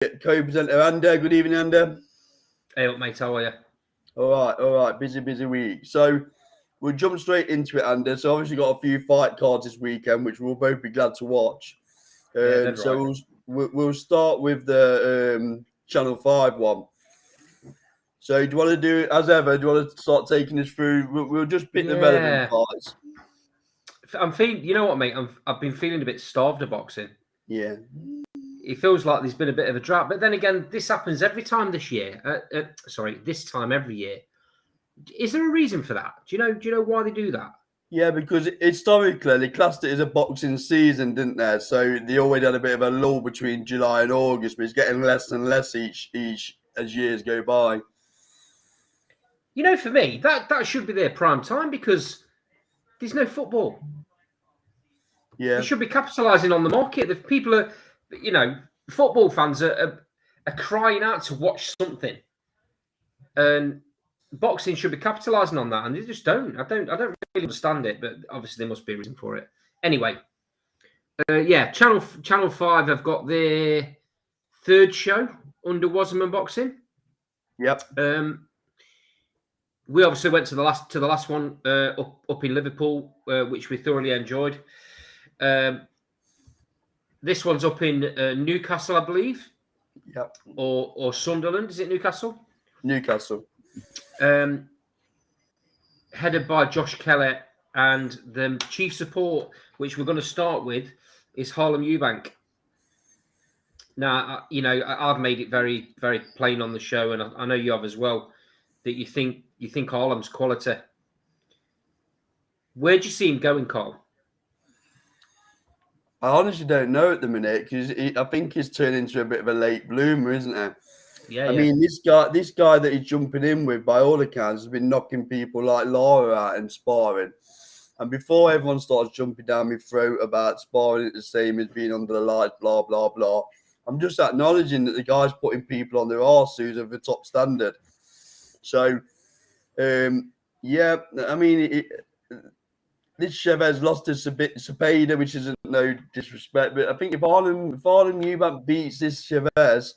co-presenter Ander. Good evening, Ander. Hey, up, mate. How are you? All right. Busy week. So we'll jump straight into it, Ander. So obviously got a few fight cards this weekend, which we'll both be glad to watch. Yeah, So right. we'll start with the Channel 5 one. So do you want to do it as ever? Do you want to start taking us through? We'll just pick the relevant parts. I'm feeling. You know what, mate? I've been feeling a bit starved of boxing. Yeah. It feels like there's been a bit of a drought, but then again, this happens every time this year. This time every year. Is there a reason for that? Do you know why they do that? Yeah, because historically they classed it as a boxing season, didn't they? So they always had a bit of a lull between July and August, but it's getting less and less each as years go by. You know, for me, that should be their prime time because there's no football. Yeah, they should be capitalising on the market. If people are, football fans are crying out to watch something, and boxing should be capitalising on that, and they just don't. I don't really understand it, but obviously there must be a reason for it. Anyway, Channel 5 have got their third show under Wasserman Boxing. Yep. We obviously went to the last one up in Liverpool, which we thoroughly enjoyed. This one's up in Newcastle, I believe. Yep. Or Sunderland. Is it Newcastle? Newcastle. Headed by Josh Kelly, and the chief support, which we're going to start with, is Harlem Eubank. Now, I've made it very, very plain on the show, and I know you have as well, that you think Harlem's quality. Where do you see him going, Carl? I honestly don't know at the minute because I think he's turned into a bit of a late bloomer, isn't he? Yeah. I mean, this guy that he's jumping in with, by all accounts, has been knocking people like Lara out in sparring. And before everyone starts jumping down my throat about sparring it the same as being under the lights, blah, blah, blah, I'm just acknowledging that the guy's putting people on their arse who's of the top standard. So, yeah, I mean, this Chavez lost to Cepeda, which isn't no disrespect, but I think if Harlem Eubank beats this Chavez,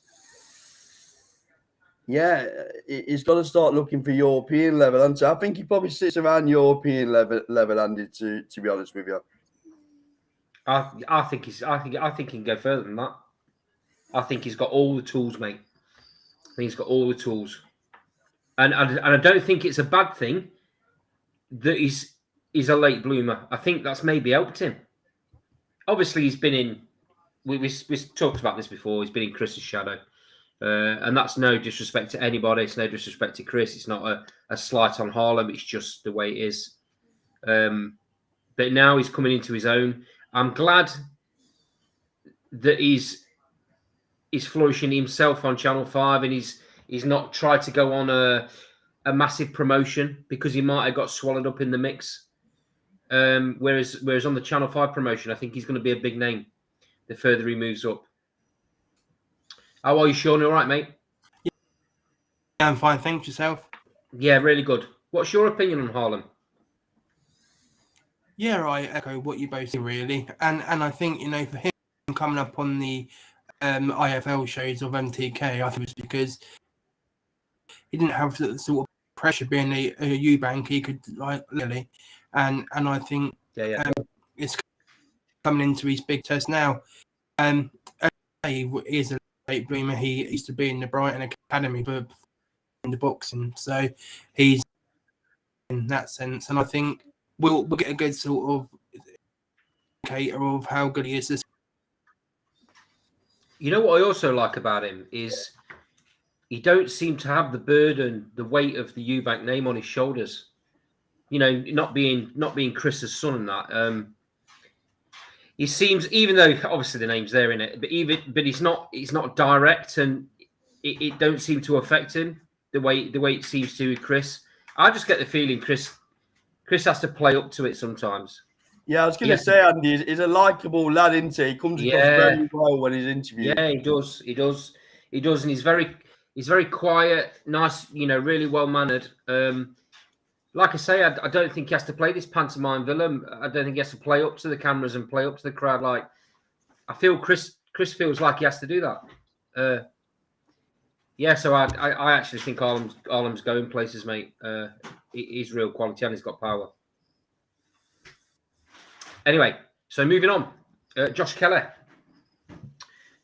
yeah, he's got to start looking for European level. And so I think he probably sits around European level, Andy. To be honest with you, I think he can go further than that. I think he's got all the tools, mate. I think he's got all the tools, and I don't think it's a bad thing that he's a late bloomer. I think that's maybe helped him. Obviously, he's been in. We talked about this before. He's been in Chris's shadow. And that's no disrespect to anybody. It's no disrespect to Chris. It's not a slight on Harlem. It's just the way it is. But now he's coming into his own. I'm glad that he's flourishing himself on Channel 5, and he's not tried to go on a massive promotion because he might have got swallowed up in the mix. Whereas on the Channel 5 promotion, I think he's going to be a big name the further he moves up. How are you, Sean? All right, mate? Yeah, I'm fine. Thanks. Yourself? Yeah, really good. What's your opinion on Harlem? Yeah, I echo what you both say, really. And I think, for him coming up on the IFL shows of MTK, I think it's because he didn't have the sort of pressure being a Eubank. He could, really. And I think it's coming into his big test now. He is a late bloomer. He used to be in the Brighton Academy for in the boxing, so he's in that sense. And I think we'll get a good sort of indicator of how good he is. This. You know what I also like about him is he don't seem to have the burden, the weight of the Eubank name on his shoulders. Not being Chris's son and that. He seems, even though obviously the name's there in it, but he's not direct, and it don't seem to affect him the way it seems to with Chris. I just get the feeling Chris has to play up to it sometimes. Yeah, I was going to say, Andy, he's a likable lad, isn't he? He comes across very well when he's interviewed. Yeah, he does, and he's very quiet, nice, really well mannered. Like I say, I don't think he has to play this pantomime villain. I don't think he has to play up to the cameras and play up to the crowd. Like, I feel Chris feels like he has to do that. Yeah, so I actually think Arlem's going places, mate. He's real quality and he's got power. Anyway, so moving on. Josh Kelly.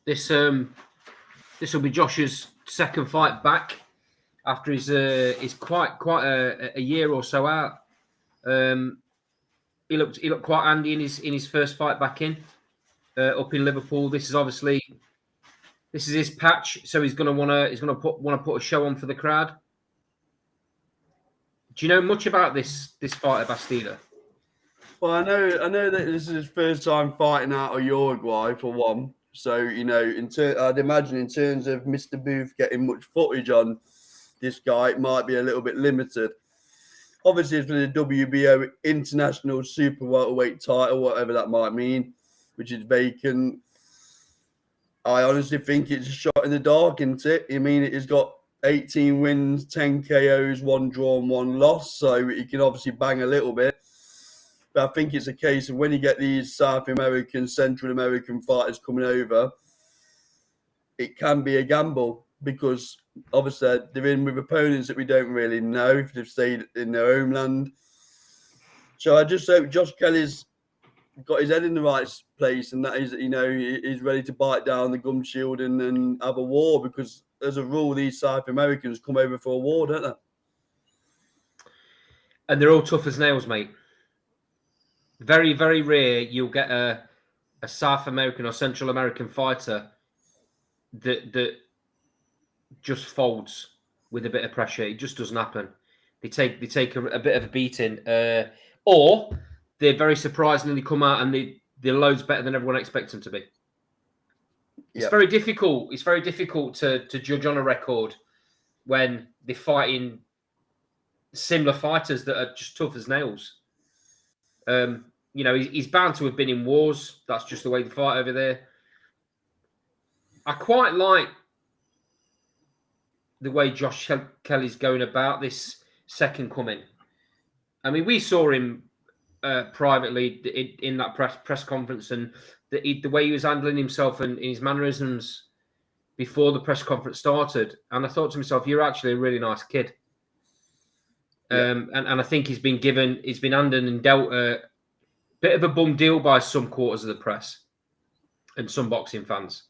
This will be Josh's second fight back after his quite a year or so out. He looked quite handy in his first fight back up in Liverpool. This is his patch, so he's gonna want to put a show on for the crowd. Do you know much about this fighter, Bastida? Well, I know that this is his first time fighting out of Uruguay for one. So, you know, I'd imagine in terms of Mr. Booth getting much footage on this guy, it might be a little bit limited. Obviously, it's for the WBO International Super Welterweight title, whatever that might mean, which is vacant. I honestly think it's a shot in the dark, isn't it? I mean, it's got 18 wins, 10 KOs, 1 draw and 1 loss, so he can obviously bang a little bit. But I think it's a case of when you get these South American, Central American fighters coming over, it can be a gamble because obviously they're in with opponents that we don't really know if they've stayed in their homeland. So I just hope Josh Kelly's got his head in the right place and that is, you know, he's ready to bite down the gum shield and have a war because as a rule, these South Americans come over for a war, don't they? And they're all tough as nails, mate. Very, very rare you'll get a South American or Central American fighter that just folds with a bit of pressure. It just doesn't happen. They take a bit of a beating, or they very surprisingly come out and they're loads better than everyone expects them to be. It's very difficult. It's very difficult to judge on a record when they're fighting similar fighters that are just tough as nails. You know, he's bound to have been in wars. That's just the way they fight over there. I quite like the way Josh Kelly's going about this second coming. I mean, we saw him privately in that press conference and the way he was handling himself and his mannerisms before the press conference started. And I thought to myself, you're actually a really nice kid. Yeah. And I think he's been handed and dealt a bit of a bum deal by some quarters of the press and some boxing fans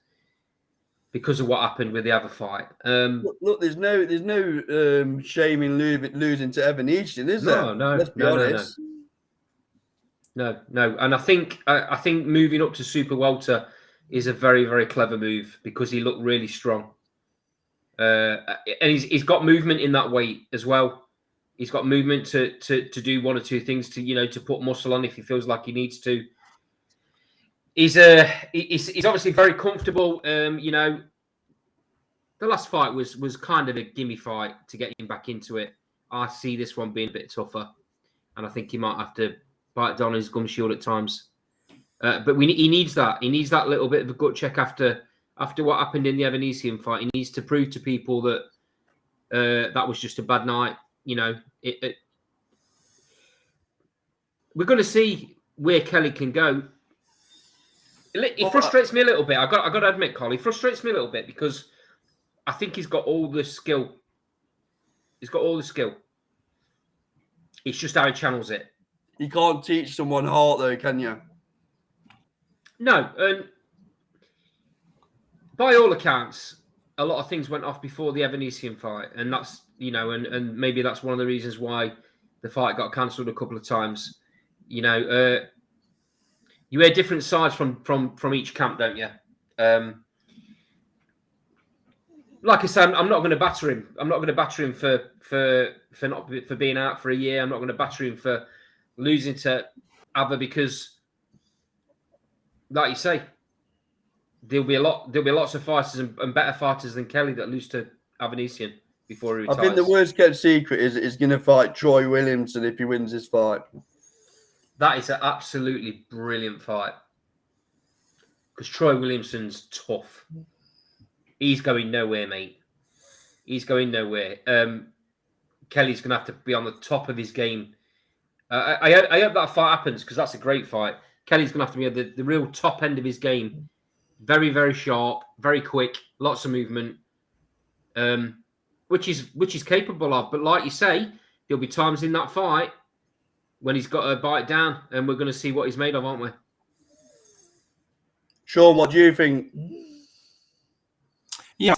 because of what happened with the other fight. Look, there's no shame in losing to Evanesian, is there? No. Let's be honest. No. And I think moving up to Super Welter is a very, very clever move because he looked really strong. And he's got movement in that weight as well. He's got movement to do one or two things to put muscle on if he feels like he needs to. He's obviously very comfortable. The last fight was kind of a gimme fight to get him back into it. I see this one being a bit tougher, and I think he might have to bite down his gum shield at times. But he needs that. He needs that little bit of a gut check after what happened in the Evanesian fight. He needs to prove to people that that was just a bad night. You know, we're going to see where Kelly can go. It frustrates me a little bit. I got to admit, Carl, he frustrates me a little bit because I think he's got all the skill. He's got all the skill. It's just how he channels it. You can't teach someone heart, though, can you? No, and by all accounts, a lot of things went off before the Evanesian fight, and that's and maybe that's one of the reasons why the fight got cancelled a couple of times. You hear different sides from each camp, don't you? Like I said, I'm not going to batter him. I'm not going to batter him for being out for a year. I'm not going to batter him for losing to Ava because, like you say, there'll be lots of fighters and better fighters than Kelly that lose to Evanesian before he retires. I think the worst kept secret is he's going to fight Troy Williamson if he wins this fight. That is an absolutely brilliant fight because Troy Williamson's tough. He's going nowhere, mate. He's going nowhere. Kelly's going to have to be on the top of his game. I hope that fight happens because that's a great fight. Kelly's going to have to be at the real top end of his game. Very, very sharp, very quick, lots of movement. which is capable of. But like you say, there'll be times in that fight when he's got to bite down, and we're going to see what he's made of, aren't we? Sean, what do you think? Yeah,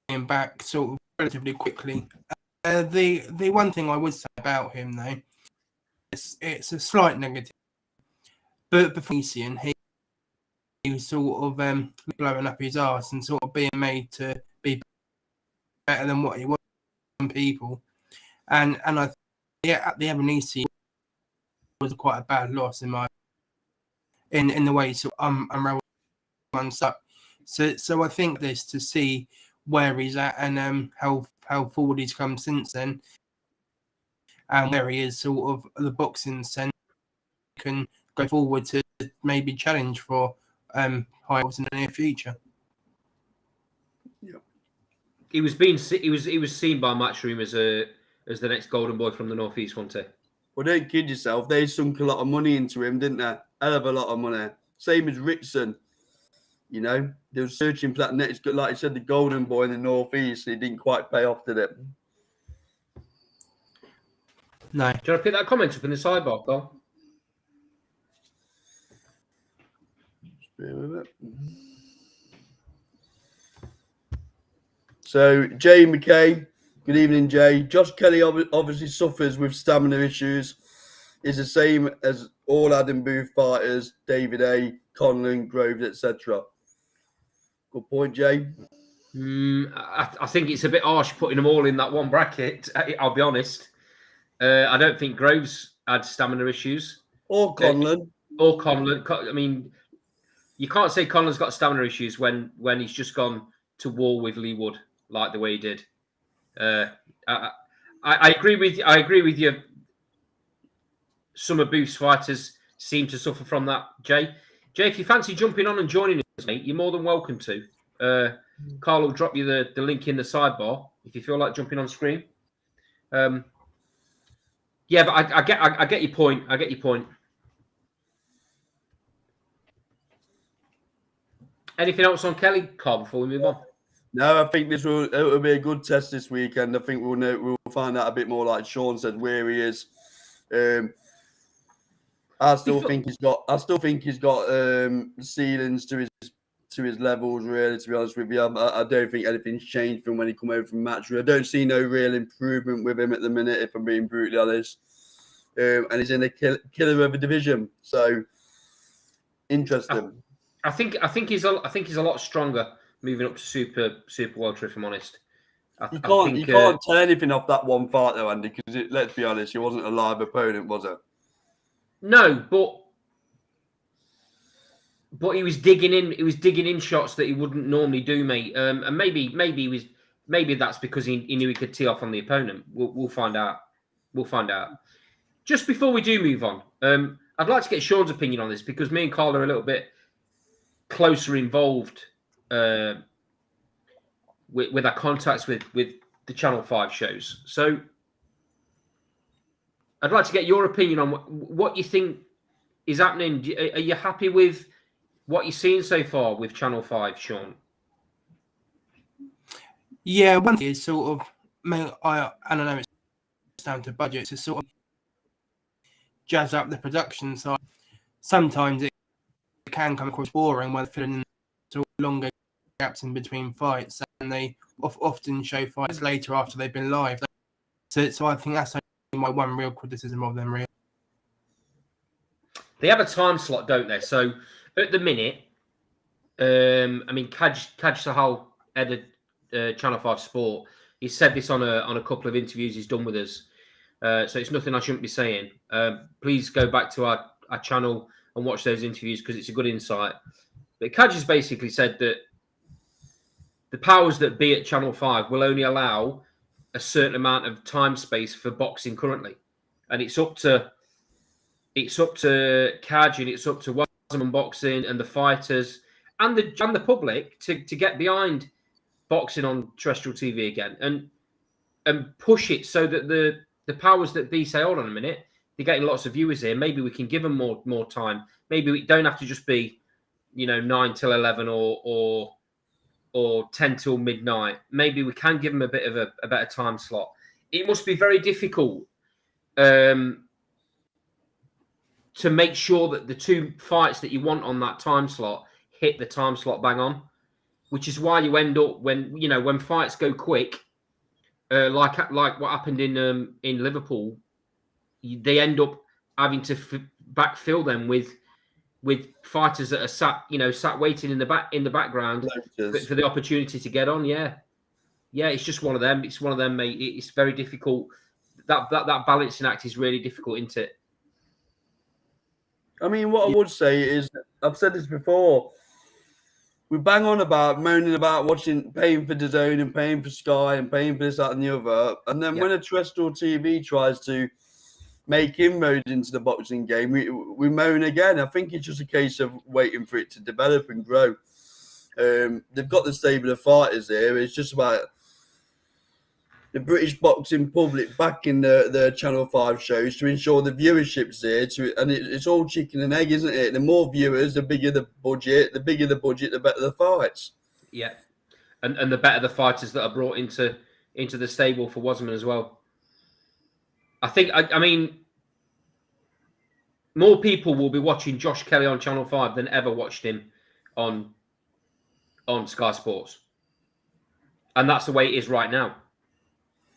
him back sort of relatively quickly. The one thing I would say about him though, it's a slight negative, but before he was sort of blowing up his arse and sort of being made to be better than what he was from people, and I at the Ebenezer was quite a bad loss in the way sort of unraveled runs up. So I think this to see where he's at and how forward he's come since then, and where he is sort of the boxing sense can go forward to maybe challenge for titles in the near future. Yeah. He was seen by Matchroom as the next golden boy from the northeast, wasn't he? Well, don't kid yourself. They sunk a lot of money into him, didn't they? Hell of a lot of money. Same as Ritson. You know, they were searching for that next, like you said, the golden boy in the northeast. It didn't quite pay off, did it? No. Do you want to pick that comment up in the sidebar, Carl? So, Jay McKay, good evening, Jay. Josh Kelly obviously suffers with stamina issues. Is the same as all Adam Booth fighters, David A., Conlon, Groves, etc. Good point, Jay. I think it's a bit harsh putting them all in that one bracket. I'll be honest. I don't think Groves had stamina issues. Or Conlon. Or Conlon. I mean, you can't say Conlon's got stamina issues when he's just gone to war with Lee Wood like the way he did. I agree with you. Some of Booth's fighters seem to suffer from that, Jay. Jay, if you fancy jumping on and joining us, mate, you're more than welcome to. Carl will drop you the link in the sidebar if you feel like jumping on screen. Yeah, but I get your point. I get your point. Anything else on Kelly, Carl, before we move on? No, I think it will be a good test this weekend. I think we'll find out a bit more, like Sean said, where he is. I still think he's got ceilings to his levels. Really, to be honest with you, I don't think anything's changed from when he come over from Matchroom. I don't see no real improvement with him at the minute, if I'm being brutally honest. And he's in a killer of a division, so interesting. I think he's a lot stronger moving up to super welter. If I'm honest, You can't tell anything off that one fight though, Andy. Because let's be honest, he wasn't a live opponent, was it? No, but he was digging in. He was digging in shots that he wouldn't normally do, mate. And maybe that's because he knew he could tee off on the opponent. We'll find out. We'll find out. Just before we do move on, I'd like to get Sean's opinion on this because me and Carl are a little bit closer involved with our contacts with the Channel 5 shows. So I'd like to get your opinion on what you think is happening. Are you happy with what you're seeing so far with Channel 5, Sean? Yeah, one thing is sort of, I don't know, it's down to budget to sort of jazz up the production side. Sometimes it can come across boring when filling in sort of longer gaps in between fights, and they often show fights later after they've been live. So I think that's my one real criticism of them, really. They have a time slot, don't they? So at the minute, I mean, Kaj Sahal, head of Channel 5 Sport, he said this on a couple of interviews he's done with us. So it's nothing I shouldn't be saying. Please go back to our channel and watch those interviews because it's a good insight. But Kaj has basically said that the powers that be at Channel 5 will only allow a certain amount of time space for boxing currently, and it's up to Kaj and it's up to Wasserman Boxing and the fighters and the public to get behind boxing on terrestrial TV again and push it so that the powers that be say, hold on a minute, they're getting lots of viewers here. Maybe we can give them more time. Maybe we don't have to just be, 9 till 11 or or 10 till midnight. Maybe we can give them a bit of a better time slot. It must be very difficult to make sure that the two fights that you want on that time slot hit the time slot bang on, which is why you end up when fights go quick, like what happened in Liverpool, they end up having to backfill them with fighters that are sat waiting in the background for the opportunity to get on. Yeah, it's just one of them. It's one of them, mate. It's very difficult. That balancing act is really difficult, isn't it? I mean, what I would say is, I've said this before, we bang on about moaning about paying for DAZN and paying for Sky and paying for this, that, and the other, and then when a terrestrial TV tries to make inroads into the boxing game, we moan again. I think it's just a case of waiting for it to develop and grow. They've got the stable of fighters here. It's just about the British boxing public backing the Channel 5 shows to ensure the viewership's there. And it's all chicken and egg, isn't it? The more viewers, the bigger the budget. The bigger the budget, the better the fights. Yeah, and the better the fighters that are brought into the stable for Wasserman as well. I mean, more people will be watching Josh Kelly on Channel 5 than ever watched him on Sky Sports. And that's the way it is right now.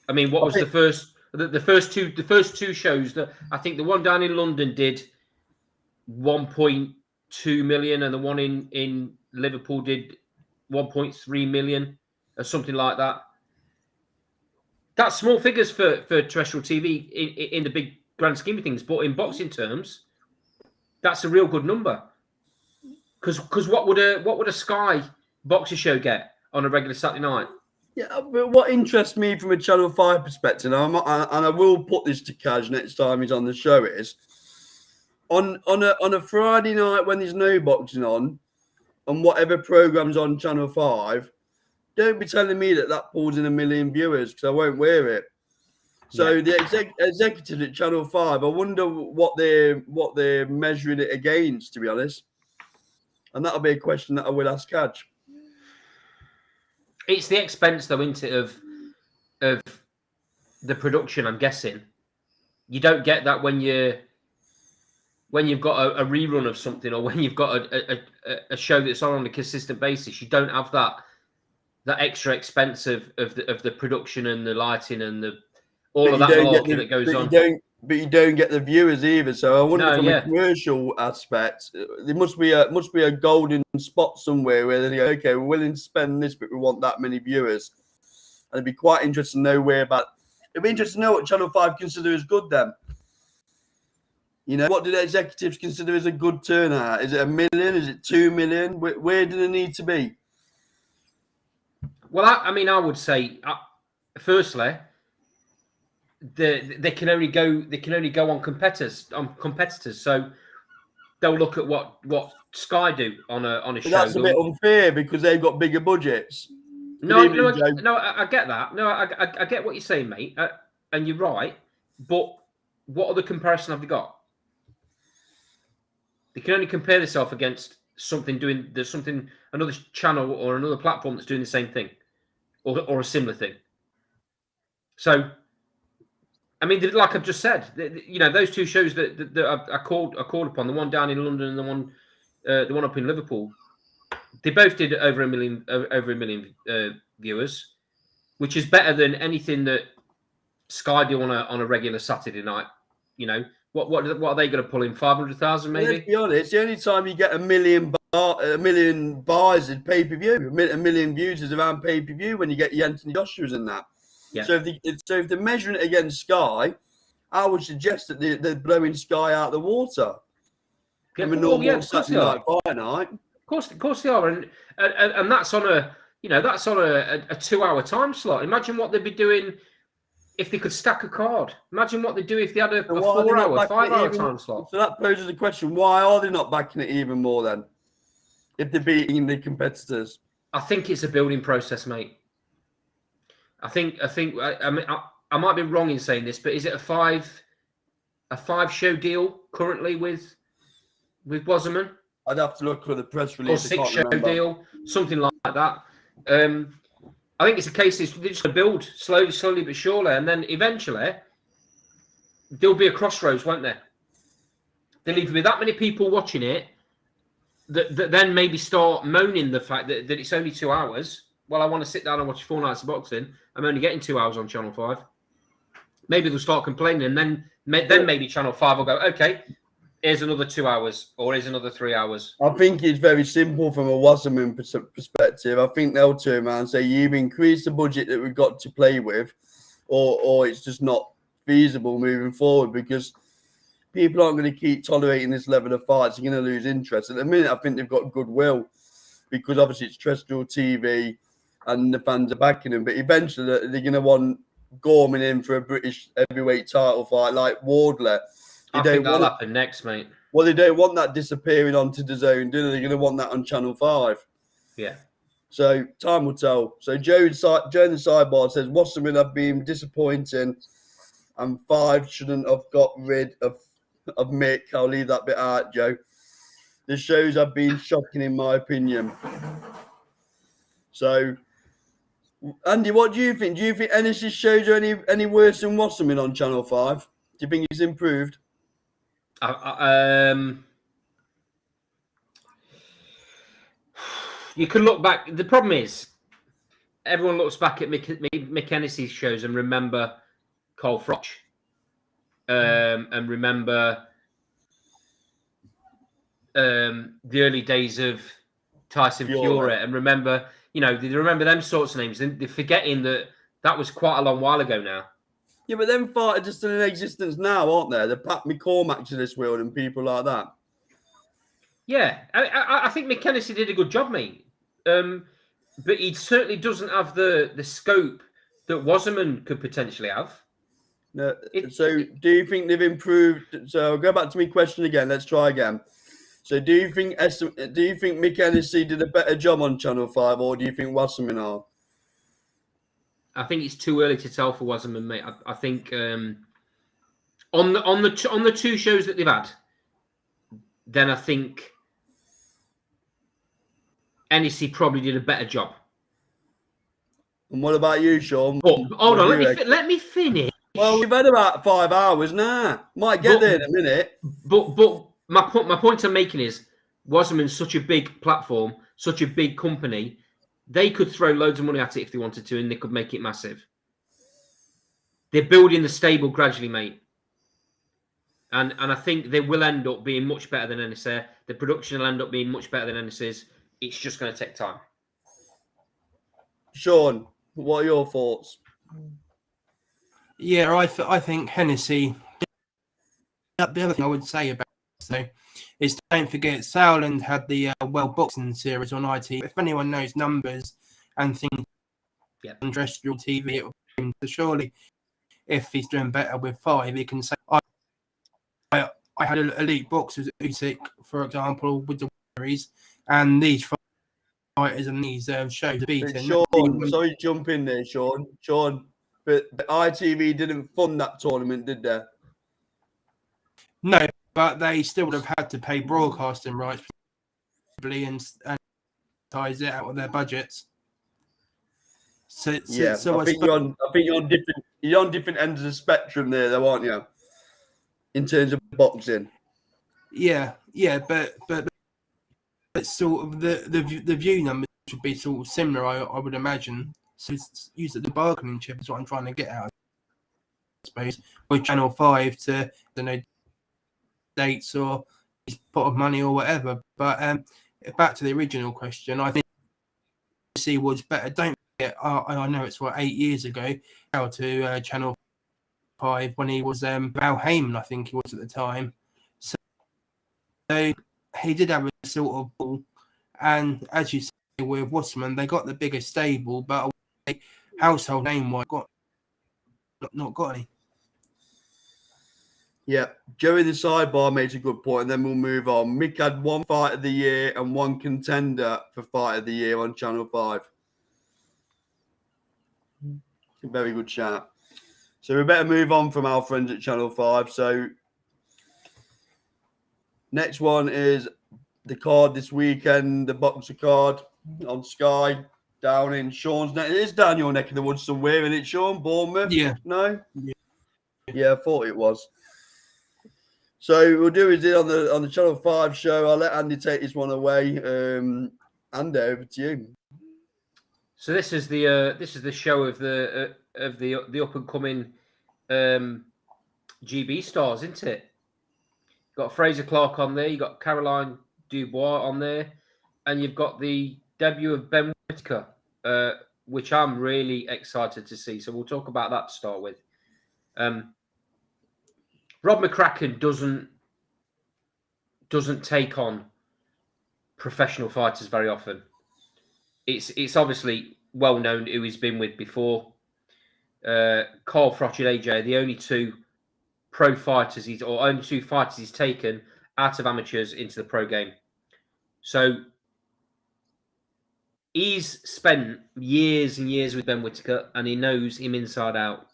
I mean, what was the first two shows that I think the one down in London did 1.2 million and the one in Liverpool did 1.3 million or something like that. That's small figures for terrestrial TV in the big grand scheme of things, but in boxing terms, that's a real good number. Because what would a Sky boxer show get on a regular Saturday night? Yeah, but what interests me from a Channel 5 perspective, and I will put this to Kaj next time he's on the show, is on a Friday night when there's no boxing on whatever program's on Channel 5, don't be telling me that pulls in 1 million viewers, because I won't wear it. So the executives at Channel 5, I wonder what they're measuring it against, to be honest. And that'll be a question that I will ask Kaj. It's the expense, though, isn't it, of the production, I'm guessing. You don't get that when you've got a rerun of something, or when you've got a show that's on a consistent basis. You don't have that extra expense of the production and the lighting and all of that malarkey that goes on. But you don't get the viewers either. So I wonder from a commercial aspect, there must be a golden spot somewhere where they go, okay, we're willing to spend this, but we want that many viewers. And it'd be quite interesting to know it'd be interesting to know what Channel 5 consider as good then. You know, what do the executives consider as a good turnout? Is it 1 million? Is it 2 million? Where do they need to be? Well, I would say, firstly, they can only go on competitors. So they'll look at what Sky do on a show. That's a bit unfair because they've got bigger budgets. No, I get that. No, I get what you're saying, mate, and you're right. But what other comparison have they got? They can only compare themselves against another channel or another platform that's doing the same thing, or a similar thing. So, I mean, like I've just said, those two shows that I called upon, the one down in London and the one up in Liverpool, they both did over a million viewers, which is better than anything that Sky do on a regular Saturday night. You know, what are they going to pull in? 500,000 maybe. Let's be honest. The only time you get a million buys is pay per view. A million views is around pay per view when you get your Anthony Joshua's and that. Yeah. So if they're measuring it against Sky, I would suggest that they're blowing Sky out the water. Yeah, Saturday night fight night. Of course they are, and that's on a 2-hour time slot. Imagine what they'd be doing if they could stack a card. Imagine what they'd do if they had a 4-hour, 5-hour time slot. So that poses the question: why are they not backing it even more then? If they're beating the competitors, I think it's a building process, mate. I might be wrong in saying this, but is it a 5-show deal currently with Wasserman? I'd have to look for the press release. Or 6-show deal, something like that. I think it's a case of they're just going to build slowly but surely, and then eventually there'll be a crossroads, won't there? There'll either be that many people watching it that then maybe start moaning the fact that it's only 2 hours. Well, I want to sit down and watch 4 nights of boxing. I'm only getting 2 hours on Channel 5. Maybe they'll start complaining, and then maybe Channel 5 will go, okay, here's another 2 hours, or here's another 3 hours. I think it's very simple from a Wasserman perspective. I think they'll turn around and say, you've increased the budget that we've got to play with, or it's just not feasible moving forward, because people aren't going to keep tolerating this level of fights. They're going to lose interest. At the minute, I think they've got goodwill, because obviously it's terrestrial TV and the fans are backing them. But eventually, they're going to want Gorman in for a British heavyweight title fight like Wardley. I think that'll happen next, mate. Well, they don't want that disappearing onto the zone, do they? They're going to want that on Channel 5. Yeah. So time will tell. So Joe in the sidebar says, Wasserman have been disappointing and 5 shouldn't have got rid of Mick. I'll leave that bit out, Joe. The shows have been shocking, in my opinion. So, Andy, what do you think? Do you think Ennis's shows are any worse than Wasserman on Channel 5? Do you think he's improved? You can look back. The problem is, everyone looks back at Mick Ennis's shows and remember Cole Froch, and remember the early days of Tyson Fury, and remember, they remember them sorts of names. They're forgetting that was quite a long while ago now. Yeah, but them fighters are still in existence now, aren't there? The Pat McCormack to this world and people like that. Yeah, I think Mick Ennis did a good job, mate. But he certainly doesn't have the scope that Wasserman could potentially have. No. So do you think they've improved? So I'll go back to my question again. Let's try again. So do you think Mick Ennis did a better job on Channel 5, or do you think Wasserman are? I think it's too early to tell for Wasserman, mate. I think on the 2 shows that they've had, then I think NEC probably did a better job. And what about you, Sean? Hold on, let me finish. Well, we've had about 5 hours now. Might get there in a minute. But my point I'm making is Wasserman's such a big platform, such a big company. They could throw loads of money at it if they wanted to, and they could make it massive. They're building the stable gradually, mate. And I think they will end up being much better than NSA. The production will end up being much better than NSA's. It's just going to take time. Sean, what are your thoughts? Yeah, I think Hennessy. The other thing I would say about this, is don't forget Sauerland had the World Boxing Series on IT. If anyone knows numbers and things on terrestrial TV, it would be him. So surely, if he's doing better with 5, he can say, I had elite boxers at Usyk, for example, with the series, and these fighters and these shows are beaten. Sean, sorry to jump in there, Sean. But the ITV didn't fund that tournament, did they? No, but they still would have had to pay broadcasting rights and ties it out of their budgets. I think you're on different ends of the spectrum there, though, aren't you? In terms of boxing. Yeah, but sort of the view numbers should be sort of similar, I would imagine. So use the bargaining chip is what I'm trying to get out, I suppose, with Channel 5 to dates or pot of money or whatever. But back to the original question, I think NBC was better. Don't forget, I know it's 8 years ago, to Channel 5 when he was Val Heyman, I think he was at the time. So he did have a sort of ball, and as you say with Wasserman, they got the biggest stable, but household name-wise, not got any. Yeah, Joe in the sidebar makes a good point, and then we'll move on. Mick had 1 fight of the year and 1 contender for fight of the year on Channel 5. Very good shout. So we better move on from our friends at Channel 5. So next one is the card this weekend, the boxer card on Sky. down in Sean's neck. It is down your neck of the woods somewhere, isn't it, Sean? Bournemouth? Yeah. No? Yeah. I thought it was. So we'll do it on the Channel 5 show. I'll let Andy take this one away. Andy, over to you. So this is the show of the up and coming GB stars, isn't it? You've got Fraser Clark on there, you've got Caroline Dubois on there, and you've got the debut of Ben Whitaker, which I'm really excited to see. So we'll talk about that to start with. Rob McCracken doesn't take on professional fighters very often. It's obviously well known who he's been with before. Carl Froch and AJ, the only two pro fighters only two fighters he's taken out of amateurs into the pro game. So he's spent years and years with Ben Whitaker, and he knows him inside out.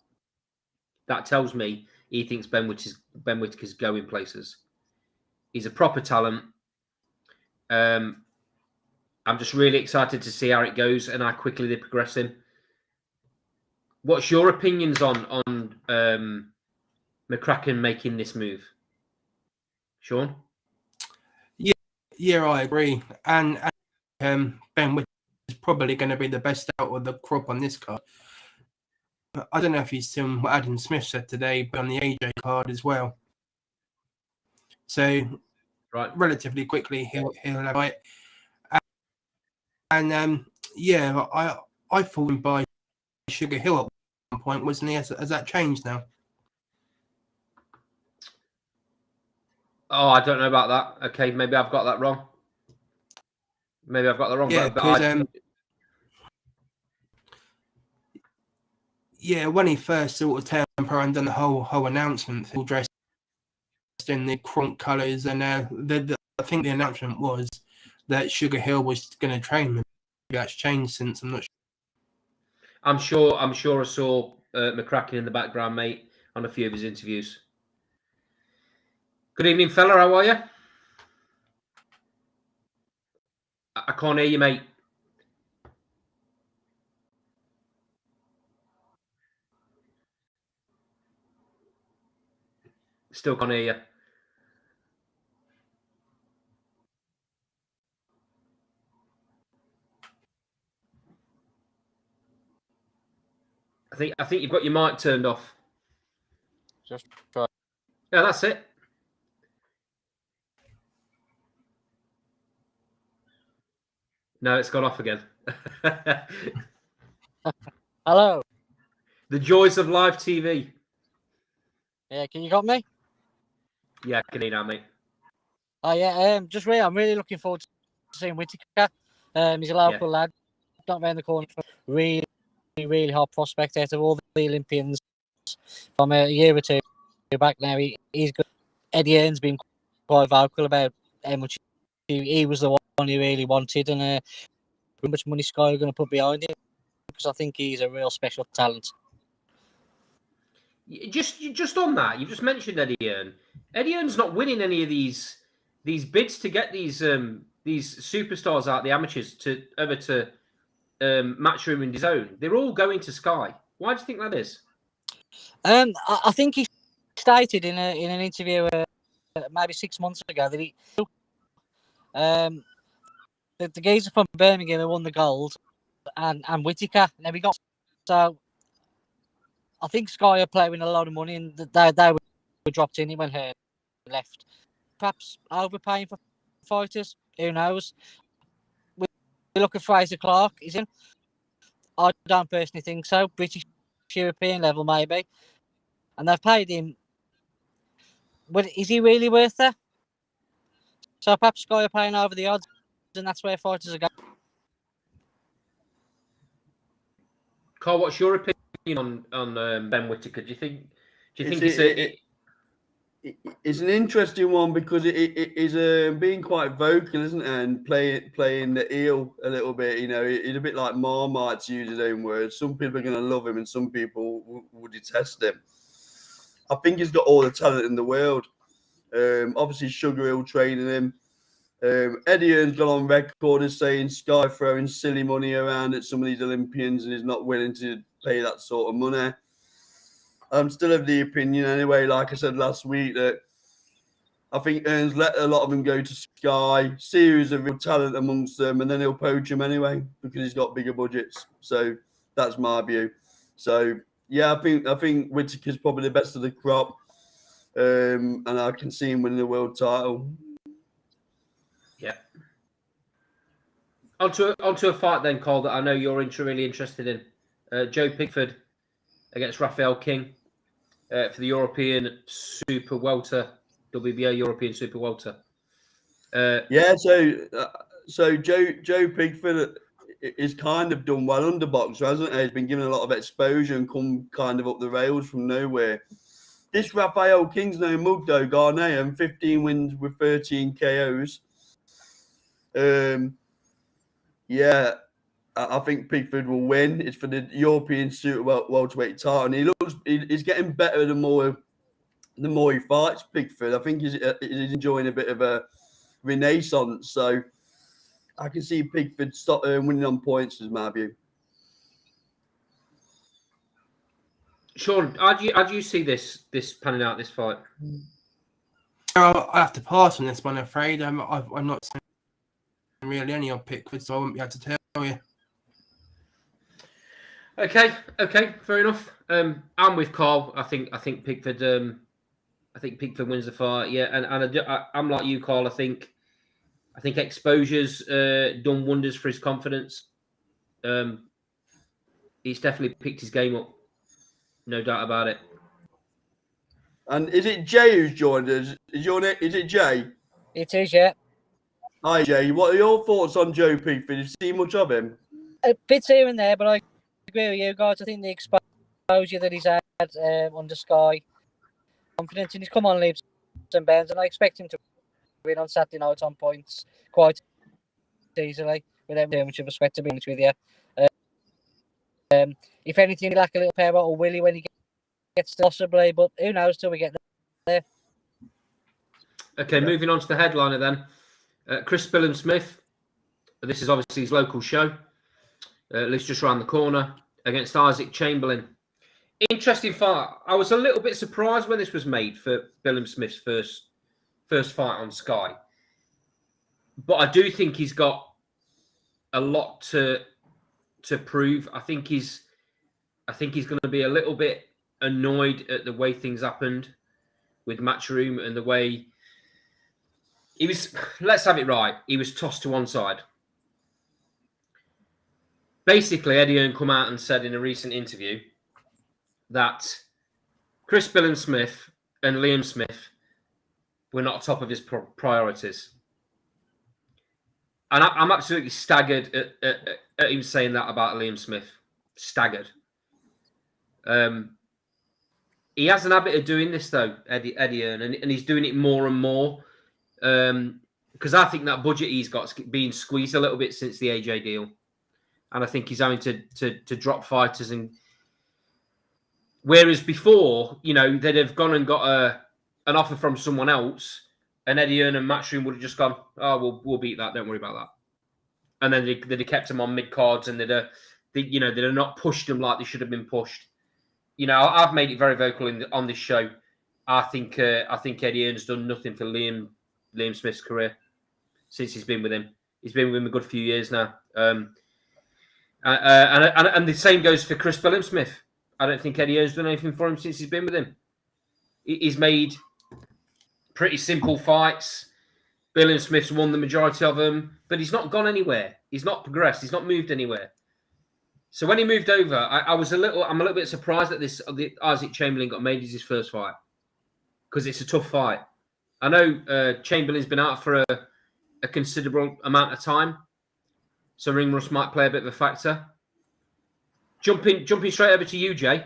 That tells me he thinks Ben Whitaker's going places. He's a proper talent. I'm just really excited to see how it goes and how quickly they progress him. What's your opinions on McCracken making this move, Sean? Yeah, I agree. And Ben Whitaker is probably going to be the best out of the crop on this card. I don't know if you've seen what Adam Smith said today, but on the AJ card as well. So, right, relatively quickly he'll have it. And I thought him by Sugar Hill at one point, wasn't he? Has that changed now? Oh, I don't know about that. Okay, maybe I've got that wrong. Yeah, because when he first sort of turned pro and done the whole announcement, all dressed in the Kronk colours, and I think the announcement was that Sugar Hill was going to train him. Maybe that's changed since. I'm not sure. I'm sure I saw McCracken in the background, mate, on a few of his interviews. Good evening, fella. How are you? I can't hear you, mate. Still can't hear you. I think you've got your mic turned off. Just try. Yeah, that's it. No, it's gone off again. Hello. The joys of live TV. Yeah, can you got me? Yeah, I can hear now, mate. Oh yeah. I'm really looking forward to seeing Whitaker. He's a local lad, not around the corner. Really, really hot prospect out of all the Olympians from a year or two back now. He's good. Eddie Hearn's been quite vocal about how much he was the one he really wanted, and how much money Sky are going to put behind him, because I think he's a real special talent. Just on that, you just mentioned Eddie Hearn. Eddie Hearn's not winning any of these bids to get these superstars out, the amateurs, over to Matchroom and DAZN. They're all going to Sky. Why do you think that is? I think he stated in an interview maybe 6 months ago that the geezer from Birmingham who won the gold and Whitaker never got. So I think Sky are playing a lot of money, and they were dropped in it when Hearn left. Perhaps overpaying for fighters. Who knows? We look at Fraser Clark. Is in. I don't personally think so. British European level maybe, and they've paid him. But is he really worth that? So perhaps Sky are paying over the odds, and that's where fighters are going. Carl, what's your opinion on Ben Whitaker? Do you think it's an interesting one because it is being quite vocal, isn't it? And playing the heel a little bit. You know, it's a bit like Marmite, to use his own words. Some people are going to love him, and some people will detest him. I think he's got all the talent in the world. Obviously, Sugar Hill training him. Eddie Hearn's gone on record as saying Sky throwing silly money around at some of these Olympians and is not willing to pay that sort of money. I'm still of the opinion anyway, like I said last week, that I think Hearn's let a lot of them go to Sky, see who's a real talent amongst them, and then he'll poach them anyway because he's got bigger budgets. So that's my view. So yeah, I think Whittaker's probably the best of the crop, and I can see him winning the world title. Yeah. Onto a fight then, Cole, that I know you're really interested in. Joe Pigford against Rafael King for the European Super Welter, WBA European Super Welter. Yeah, so Joe Pigford is kind of done well under boxer, hasn't he? He's been given a lot of exposure and come kind of up the rails from nowhere. This Rafael King's no mug though, Ghanaian, 15 wins with 13 KOs. Yeah, I think Pigford will win. It's for the European Super welterweight title, and he's getting better the more he fights. Pigford, I think he's enjoying a bit of a renaissance. So I can see Pigford winning on points, as my view. Sean, how do you see this panning out, this fight? I have to pass on this one, I'm afraid. I'm not saying really any on Pickford, so I won't be able to tell you. Okay, fair enough. I'm with Carl. I think Pickford. I think Pickford wins the fight. Yeah, and I'm like you, Carl. I think exposure's done wonders for his confidence. He's definitely picked his game up, no doubt about it. And is it Jay who's joined us? Is it Jay? It is, yeah. Hi, Jay. What are your thoughts on Joe Pigford? Have you seen much of him? A bit here and there, but I agree with you guys. I think the exposure that he's had under Sky, confidence, and he's come on leaps and bounds, and I expect him to win on Saturday night on points quite easily without too much of a sweat, to be honest with you. If anything, like a little power or Willie when he gets to possibly, but who knows till we get there. Okay, moving on to the headliner then. Chris Billam-Smith. This is obviously his local show. Lives just around the corner against Isaac Chamberlain. Interesting fight. I was a little bit surprised when this was made for Billam-Smith's first fight on Sky. But I do think he's got a lot to prove. I think he's going to be a little bit annoyed at the way things happened with Matchroom and the way he was. Let's have it right. He was tossed to one side. Basically, Eddie Hearn come out and said in a recent interview that Chris Billam-Smith and Liam Smith were not top of his priorities. And I'm absolutely staggered at him saying that about Liam Smith. Staggered. He has an habit of doing this, though, Eddie Hearn, and he's doing it more and more. Because I think that budget he's got is being squeezed a little bit since the AJ deal. And I think he's having to drop fighters. And whereas before, they'd have gone and got an offer from someone else, and Eddie Hearn and Matchroom would have just gone, "Oh, we'll beat that. Don't worry about that." And then they'd have kept him on mid cards, and they'd have not pushed him like they should have been pushed. I've made it very vocal on this show. I think Eddie Hearn's done nothing for Liam Smith's career since he's been with him. He's been with him a good few years now. And the same goes for Chris Billam-Smith. I don't think Eddie Hearn's done anything for him since he's been with him. He's made pretty simple fights. Billam-Smith's won the majority of them, but he's not gone anywhere. He's not progressed. He's not moved anywhere. So when he moved over, I'm a little bit surprised that Isaac Chamberlain got made as his first fight, because it's a tough fight. I know Chamberlain's been out for a considerable amount of time, so ring rust might play a bit of a factor. Jumping straight over to you, Jay.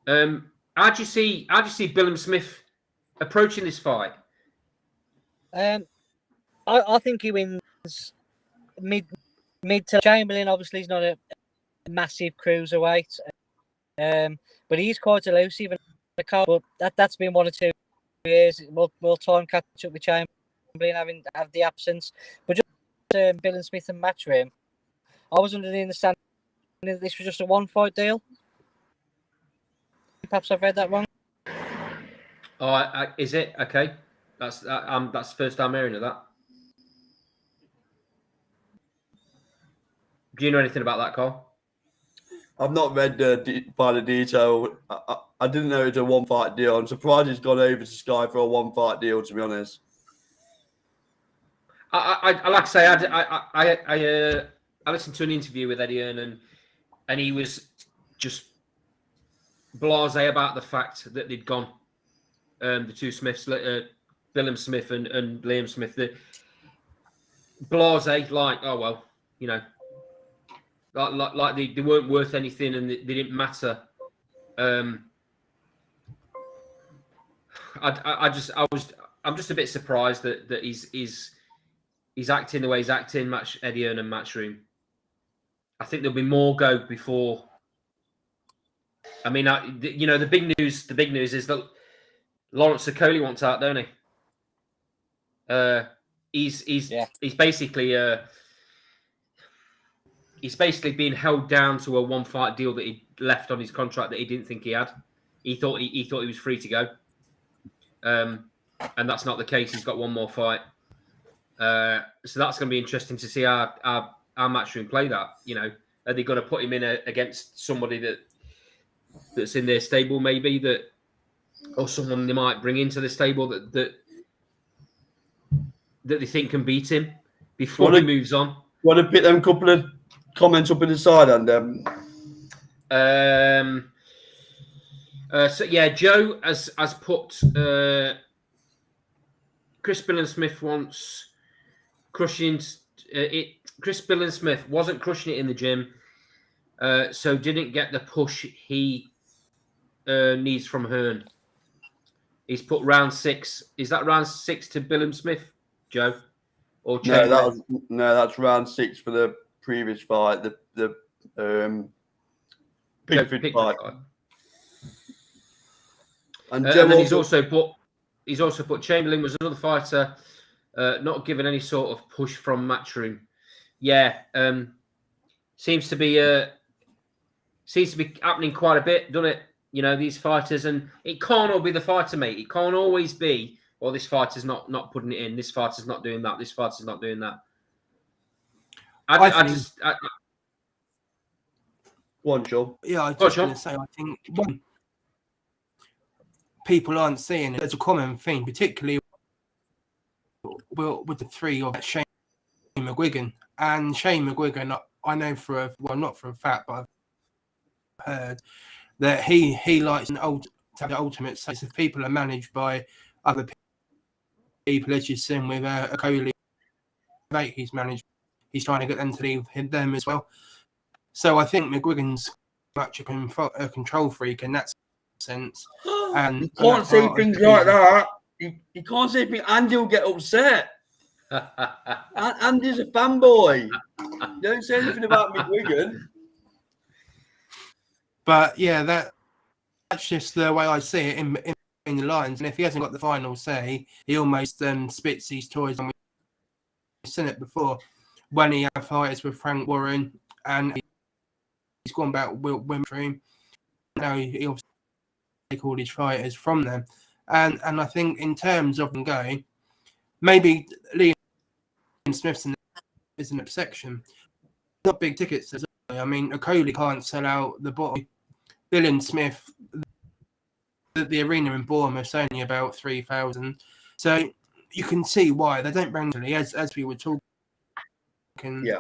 How do you see Billam-Smith approaching this fight? I think he wins mid to Chamberlain. Obviously, he's not a massive cruiserweight, but he's quite elusive. But that's been 1 or 2 years. Will time catch up with Chamberlain? and have the absence. But just Bill and Smith and Matchroom, I was under the understanding that this was just a one-fight deal. Perhaps I've read that wrong. Oh, is it? Okay. That's the first time hearing of that. Do you know anything about that, Carl? I've not read by the detail. I didn't know it was a one-fight deal. I'm surprised he's gone over to Sky for a one-fight deal, to be honest. I like to say, I listened to an interview with Eddie Hearn, and he was just blasé about the fact that they'd gone. The two Smiths, Bilham Smith and Liam Smith, the blasé, like, oh well, you know, like they weren't worth anything and they didn't matter. I'm just a bit surprised that he's acting the way he's acting. Eddie Hearn and Matchroom. I think there'll be more go before. I mean, the big news is that Lawrence Okoli wants out, don't he? He's basically being held down to a one-fight deal that he left on his contract that he didn't think he had. He thought he was free to go, and that's not the case. He's got one more fight, so that's going to be interesting to see how Matchroom play that. You know, are they going to put him in against somebody that's in their stable, maybe or someone they might bring into the stable that they think can beat him before he moves on? Want to pick them a couple of comments up in the side, and so yeah, Joe has put Chris Bilham Smith wants crushing it. Chris Bilham Smith wasn't crushing it in the gym, so didn't get the push he needs from Hearn. He's put round 6. Is that round 6 to Bilham Smith, Joe? Or that's round 6 for the previous fight. The Pickford fight. And then he's also put Chamberlain was another fighter, not given any sort of push from Matchroom. Yeah, seems to be happening quite a bit, doesn't it? You know, these fighters, and it can't all be the fighter, mate. It can't always be, well, this fighter's not putting it in. This fighter's not doing that. This fighter's not doing that. Go on, Sean. Yeah, I was just going to say, I think people aren't seeing it as a common thing, particularly with the three of Shane McGuigan. And Shane McGuigan, I know not for a fact, but I've heard that he likes the ultimate sense if people are managed by other people, as you've seen with Okoli, he's managed. He's trying to get them to leave them as well. So I think McGuigan's much a control freak in that sense. And you can't say things like that. You can't say things. Andy will get upset. Andy's a fanboy. Don't say anything about McGuigan. But yeah, that's just the way I see it in the lines. And if he hasn't got the final say, he almost spits these toys. And we've seen it before when he had fighters with Frank Warren, and he's gone back with Matchroom. Now he obviously take all his fighters from them. And I think in terms of them going, maybe Liam Smith's is an exception. Not big tickets. I mean, Okoli can't sell out the bottom. Bilham Smith, the arena in Bournemouth is only about 3,000. So you can see why they don't bring as we were talking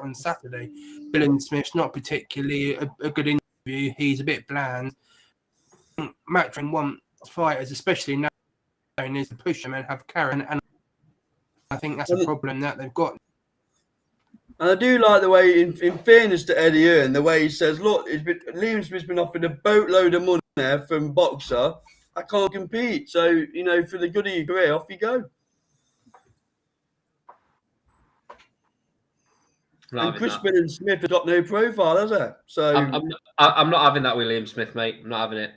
on Saturday. Bilham Smith's not particularly a good interview. He's a bit bland. Matchroom want fighters, especially now, is to push them and have Karen, and I think that's a problem that they've got. And I do like the way, in fairness to Eddie Hearn, the way he says, look, Liam Smith's been offered a boatload of money there from Boxer. I can't compete. So, you know, for the good of your career, off you go. And Chris Bilham Smith has got no profile, has he? So I'm not having that with Liam Smith, mate. I'm not having it.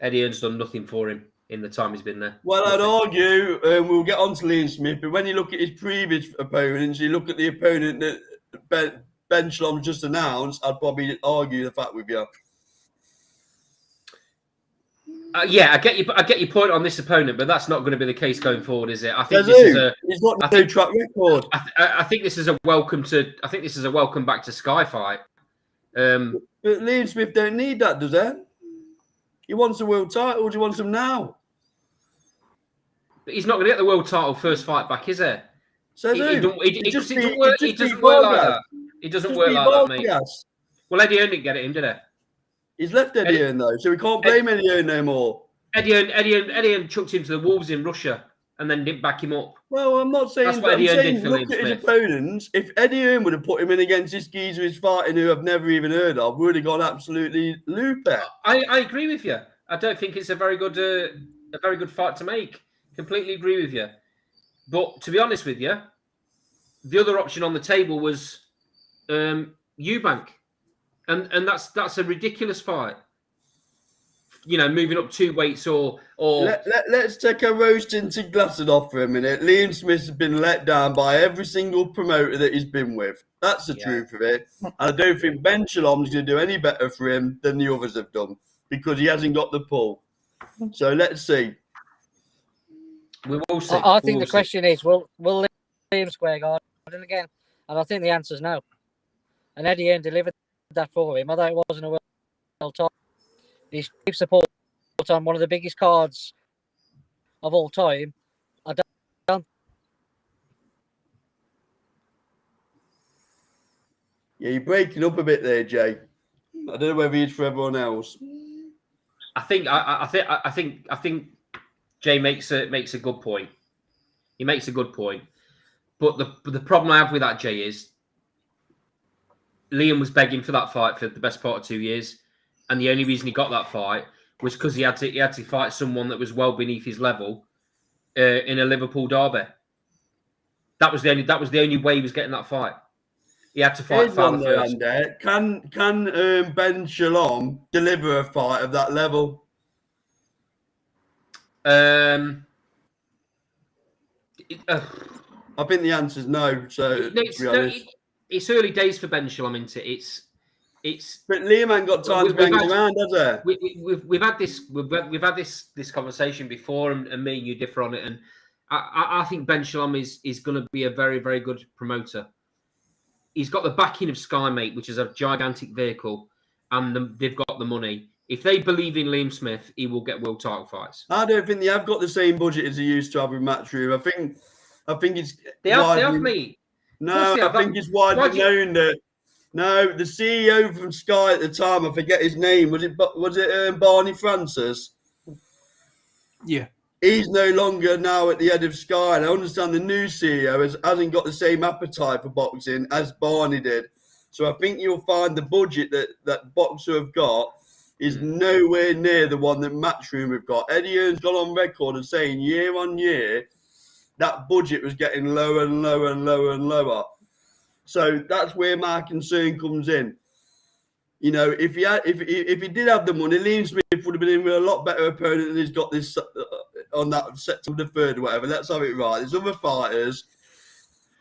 Eddie Hearn's done nothing for him. in the time he's been there. Well, I'd Nothing. argue, we'll get on to Liam Smith, but when you look at his previous opponents, you look at the opponent that Ben Shalom just announced, I'd probably argue the fact with you. Yeah, I get your point on this opponent, but that's not going to be the case going forward, is it? I think He's got no track record. I think this is a welcome back to Sky fight. But Liam Smith don't need that, does he? He wants a world title. He wants them now. But he's not going to get the world title first fight back, is he? So It doesn't work like that. It doesn't work like that, mate. Well, Eddie Hearn didn't get it in, did he? He's left Eddie Hearn, though, so we can't blame Eddie Hearn no more. Eddie Hearn chucked him to the Wolves in Russia and then didn't back him up. Well, I'm not saying that's what Eddie Hearn did for look Liam at Smith. his opponents. If Eddie Hearn would have put him in against this geezer he's fighting who I've never even heard of, we would have gone absolutely loopy. I agree with you. I don't think it's a very good fight to make. Completely agree with you. But to be honest with you, the other option on the table was Eubank, and that's a ridiculous fight. You know, moving up 2 weights or let's take a roasting to Glasson off for a minute. Liam Smith's been let down by every single promoter that he's been with. That's the truth of it. And I don't think Ben Shalom's going to do any better for him than the others have done because he hasn't got the pull. So let's see. We will see. I think the question is, will Liam Square Garden again? And I think the answer is no. And Eddie Hearn delivered that for him. Although it wasn't a world title, he's support on one of the biggest cards of all time. I don't. Yeah, you're breaking up a bit there, Jay. I don't know whether it's for everyone else. I think Jay makes a good point. He makes a good point. But the problem I have with that, Jay, is Liam was begging for that fight for the best part of 2 years, and the only reason he got that fight was because he had to fight someone that was well beneath his level in a Liverpool derby. That was the only way he was getting that fight. He had to fight Fowler first. Can Ben Shalom deliver a fight of that level? I think the answer is no. So it's early days for Ben Shalom, isn't it? It's. But Liam ain't got time to hang around, has he? We've had this conversation before, and me and you differ on it. And I think Ben Shalom is going to be a very, very good promoter. He's got the backing of Sky, mate, which is a gigantic vehicle, and they've got the money. If they believe in Liam Smith, he will get world title fights. I don't think they have got the same budget as they used to have with Matchroom. I think it's they have me. No, I think it's widely known that. No, the CEO from Sky at the time, I forget his name. Was it Barney Francis? Yeah. He's no longer now at the head of Sky, and I understand the new CEO hasn't got the same appetite for boxing as Barney did. So I think you'll find the budget that Boxer have got is nowhere near the one that Matchroom have got. Eddie Hearn's gone on record and saying year on year that budget was getting lower and lower and lower and lower. So that's where my concern comes in. You know, if he did have the money, Liam Smith would have been in with a lot better opponent than he's got this on that September 3rd or whatever. Let's have it right. There's other fighters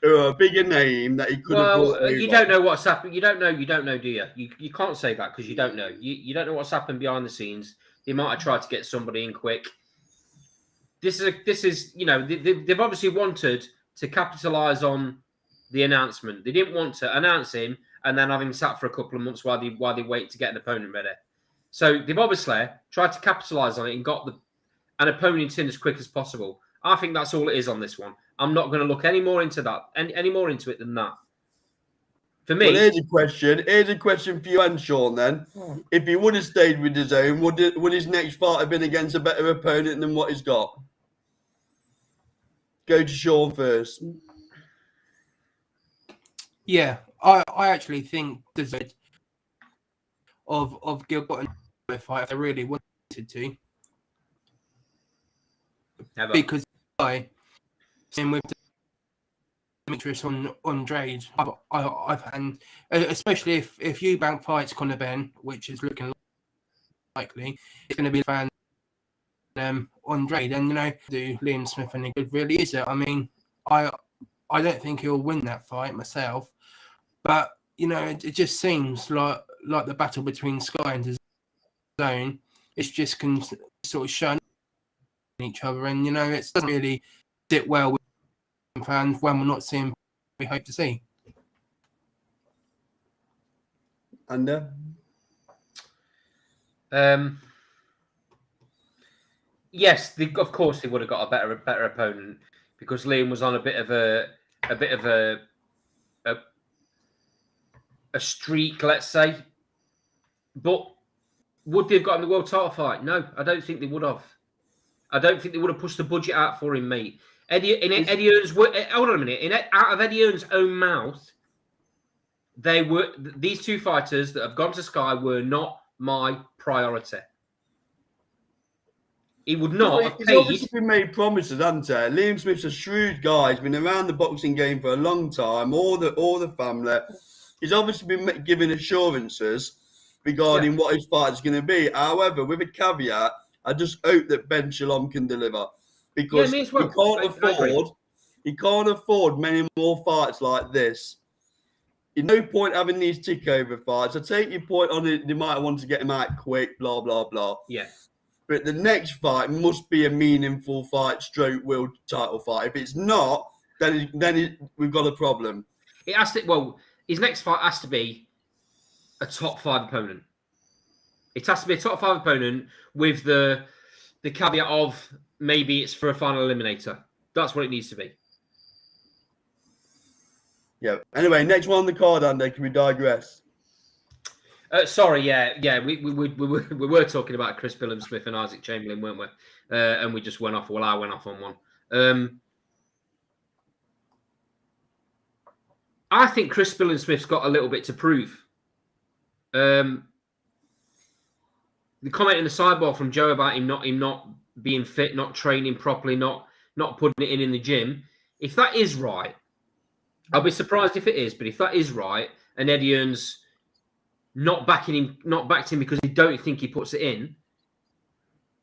who are a bigger name that he could have brought over. You don't know what's happened. You don't know, do you? You can't say that because you don't know. You don't know what's happened behind the scenes. They might have tried to get somebody in quick. This is you know, they've obviously wanted to capitalise on the announcement. They didn't want to announce him and then have him sat for a couple of months while they wait to get an opponent ready. So they've obviously tried to capitalise on it and got an opponent in as quick as possible. I think that's all it is on this one. I'm not going to look any more into that, any more into it than that. For me, well, here's a question for you and Sean. Then, if he would have stayed with his own, would his next fight have been against a better opponent than what he's got? Go to Sean first. Yeah, I actually think there's of Gilbert and fight if they really wanted to. Never. Because same with Demetrius on Andrade, and especially if Eubank fights Conor Benn, which is looking likely, it's going to be a Andre, then do Liam Smith any good? Really, is it? I mean, I don't think he'll win that fight myself, but it just seems like the battle between Sky and DAZN, it's just sort of shun each other, and it doesn't really sit well with fans when we're not seeing what we hope to see. And yes, of course they would have got a better opponent because Liam was on a bit of a streak, let's say. But would they have gotten the world title fight? No, I don't think they would have. I don't think they would have pushed the budget out for him, mate. Eddie Earn's. Hold on a minute. Out of Eddie Earn's own mouth, these two fighters that have gone to Sky were not my priority. He would not have paid. He's obviously been made promises, hasn't he? Liam Smith's a shrewd guy. He's been around the boxing game for a long time. All the family. He's obviously been given assurances regarding what his fight is going to be. However, with a caveat, I just hope that Ben Shalom can deliver because he can't afford many more fights like this. There's no point having these takeover fights. I take your point on it. They might want to get him out quick, blah, blah, blah. Yeah. But the next fight must be a meaningful fight, stroke world title fight. If it's not, then we've got a problem. It has to. Well, his next fight has to be a top 5 opponent. It has to be a top 5 opponent with the caveat of maybe it's for a final eliminator. That's what it needs to be. Yeah. Anyway, next one on the card, Andy. Can we digress? Sorry, yeah. We were talking about Chris Smith and Isaac Chamberlain, weren't we? And we just went off. Well, I went off on one. I think Chris Smith's got a little bit to prove. The comment in the sidebar from Joe about him not being fit, not training properly, not putting it in the gym. If that is right, I'll be surprised if it is. But if that is right, and Eddie Earn's not backed him because he don't think he puts it in,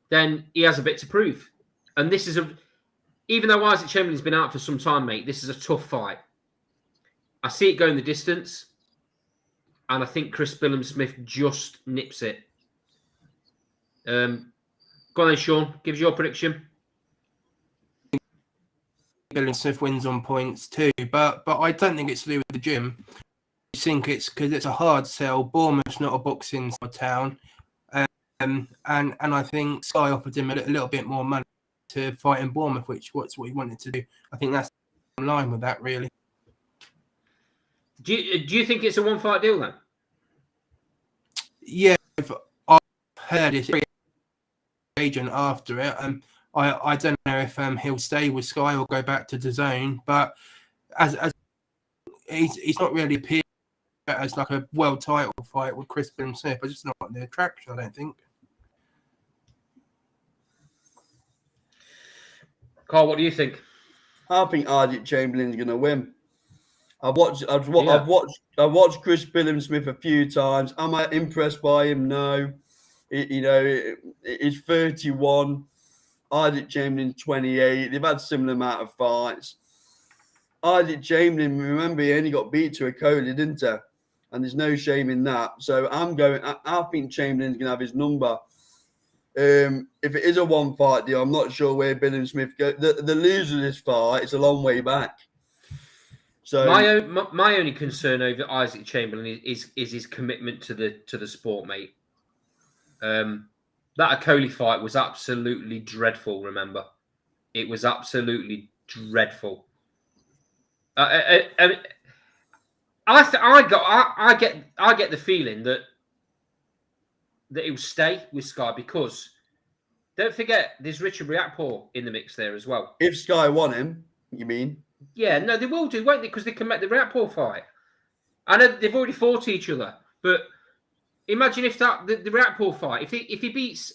then he has a bit to prove. And this is even though Isaac Chamberlain's been out for some time, mate, this is a tough fight. I see it going the distance, and I think Chris Smith just nips it. Go on then, Sean. Give us your prediction. Smith wins on points too, but I don't think it's to do with the gym. I think it's because it's a hard sell. Bournemouth's not a boxing town, and I think Sky offered him a little bit more money to fight in Bournemouth, which what's what he wanted to do. I think that's in line with that, really. Do you think it's a one-fight deal then? Yeah, I've heard his agent after it, and I don't know if he'll stay with Sky or go back to DAZN, but as he's not really appeared as like a world title fight with Chris Smith. It's just not the attraction, I don't think. Carl, what do you think? I think Isaac Chamberlain's going to win. I've watched Chris Smith a few times. Am I impressed by him? No. He's 31. Isaac Chamberlain's 28. They've had similar amount of fights. Isaac Chamberlain, remember, he only got beat to a Coley, didn't he? And there's no shame in that. So I think Chamberlain's going to have his number. If it is a one-fight deal, I'm not sure where Bill Smith goes. The loser of this fight is a long way back. So my only concern over Isaac Chamberlain is his commitment to the sport, mate. That Akoli fight was absolutely dreadful. Remember, it was absolutely dreadful. I get the feeling that he'll stay with Sky because don't forget there's Richard Riakporhe in the mix there as well. If Sky want him, you mean? Yeah, no, they will do, won't they? Because they can make the Riakporhe fight. I know they've already fought each other, but imagine if the Riakporhe fight, if he beats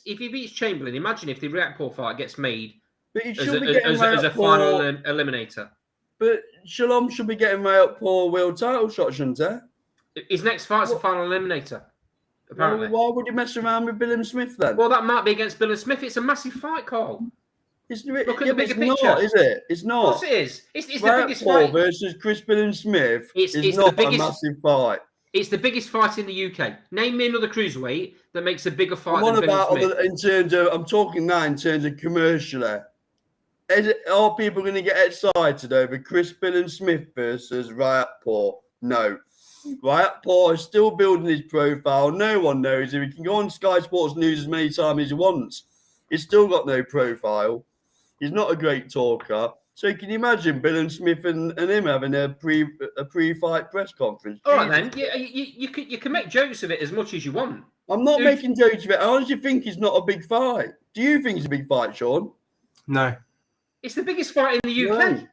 Chamberlain, imagine if the Riakporhe fight gets made as a final eliminator. But Shalom should be getting Riakporhe world title shot, shouldn't he? His next fight's a final eliminator. apparently. Why would you mess around with Bilham Smith then? Well, that might be against Bilham Smith. It's a massive fight, Carl. Look at the bigger picture. Not, is it? It's Of not. course it is. It's the biggest Paul fight. versus Chris Bilham Smith It's not the biggest, a massive fight. It's the biggest fight in the UK. Name me another cruiserweight that makes a bigger fight What than about Bilham Smith. in terms of? I'm talking now in terms of commercially. Are people going to get excited over Chris Bilham Smith versus Riot Paul? No. Riot Paul is still building his profile. No one knows him. He can go on Sky Sports News as many times as he wants. He's still got no profile. He's not a great talker. So can you imagine Bilham Smith and him having a pre-fight press conference? All right, then. You can make jokes of it as much as you want. I'm not making jokes of it. I honestly think it's not a big fight. Do you think it's a big fight, Sean? No. It's the biggest fight in the UK. No.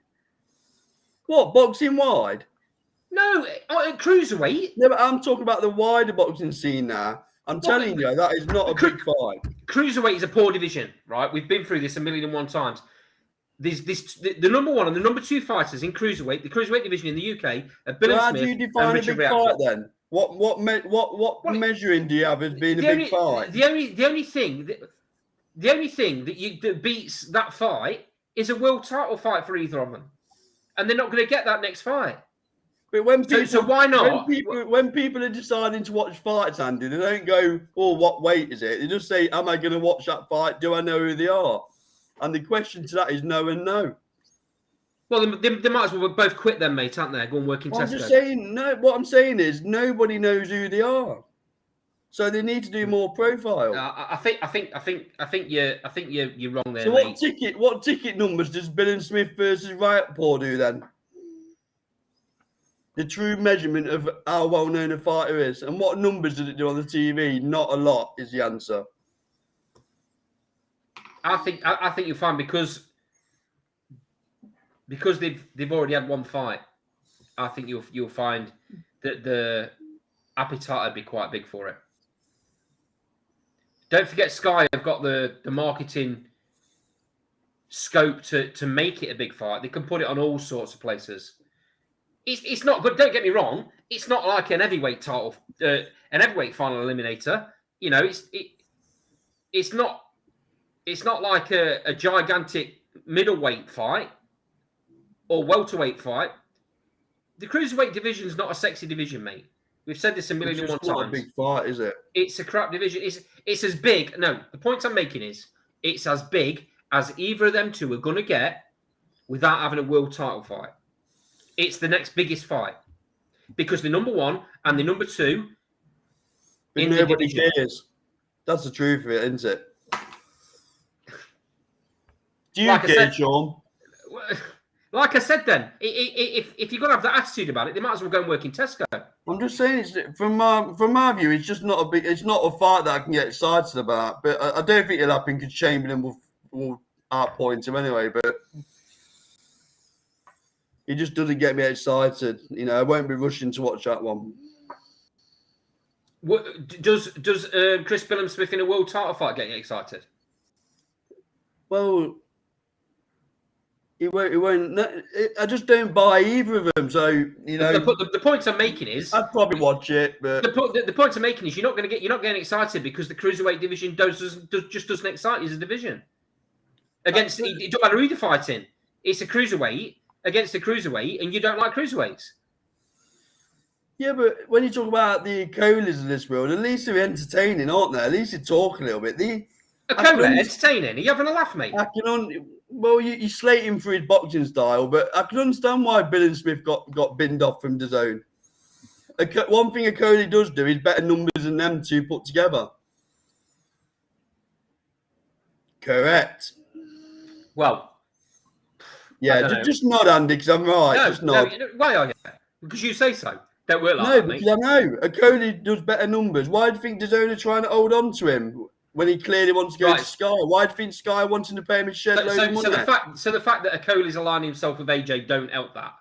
What, boxing wide? No, cruiserweight. No, but I'm talking about the wider boxing scene now. I'm telling you, that is not a big fight. Cruiserweight is a poor division, right? We've been through this 1,000,001 times. The number one and the number two fighters in cruiserweight, the cruiserweight division in the UK, are Bilham Smith. How do you define a big fight then? What measuring do you have as being a big fight? The only thing that beats that fight is a world title fight for either of them, and they're not going to get that next fight. But when people, so why not? When people are deciding to watch fights, Andy, they don't go, "Oh, what weight is it?" They just say, "Am I going to watch that fight? Do I know who they are?" And the question to that is no and no. Well, they might as well both quit then, mate, aren't they? Go and work in Tesco. I'm just saying, no. What I'm saying is nobody knows who they are, so they need to do more profile. I think you're wrong there, So mate. what ticket numbers does Bilham Smith versus Riot Paul do then? The true measurement of how well known a fighter is, and what numbers does it do on the TV? Not a lot is the answer. I think you'll find because they've already had one fight. I think you'll find that the appetite would be quite big for it. Don't forget, Sky have got the marketing scope to make it a big fight. They can put it on all sorts of places. It's not good. Don't get me wrong. It's not like an heavyweight title, an heavyweight final eliminator. You know, it's not like a gigantic middleweight fight or welterweight fight. The cruiserweight division is not a sexy division, mate. We've said this 1,000,001 times. It's not a big fight, is it? It's a crap division. It's as big. No, the point I'm making is it's as big as either of them two are going to get without having a world title fight. It's the next biggest fight because the number one and the number two But nobody cares. That's the truth of it, isn't it? Do you care, Sean? Like I said, then, if you're going to have that attitude about it, they might as well go and work in Tesco. I'm just saying, it's from my view, it's just not it's not a fight that I can get excited about. But I don't think it'll happen because Chamberlain will outpoint him anyway. But it just doesn't get me excited. You know, I won't be rushing to watch that one. Does Chris Bilham Smith in a world title fight get you excited? Well, it won't. I just don't buy either of them. So you know, the point I'm making is I'd probably watch it. But the point I'm making is you're not getting excited because the cruiserweight division just doesn't excite you as a division. Against it don't matter who you're fighting. It's a cruiserweight against a cruiserweight, and you don't like cruiserweights. Yeah, but when you talk about the Colas of this world, at least they're entertaining, aren't they? At least they talk a little bit. A Cola entertaining? Are you having a laugh, mate? You slate him for his boxing style, but I can understand why Bilham Smith got binned off from DAZN. One thing a Cola does do is better numbers than them two put together. Correct. Well, yeah, just nod, Andy, because I'm right. No, just nod. no, why are you? Because you say so. Don't work like that, mate. Because I know. A Cola does better numbers. Why do you think DAZN are trying to hold on to him when he clearly wants to go to Sky? Why do you think Sky wanting to pay him a shed load of money? So the fact that Akoli's aligning himself with AJ don't help that.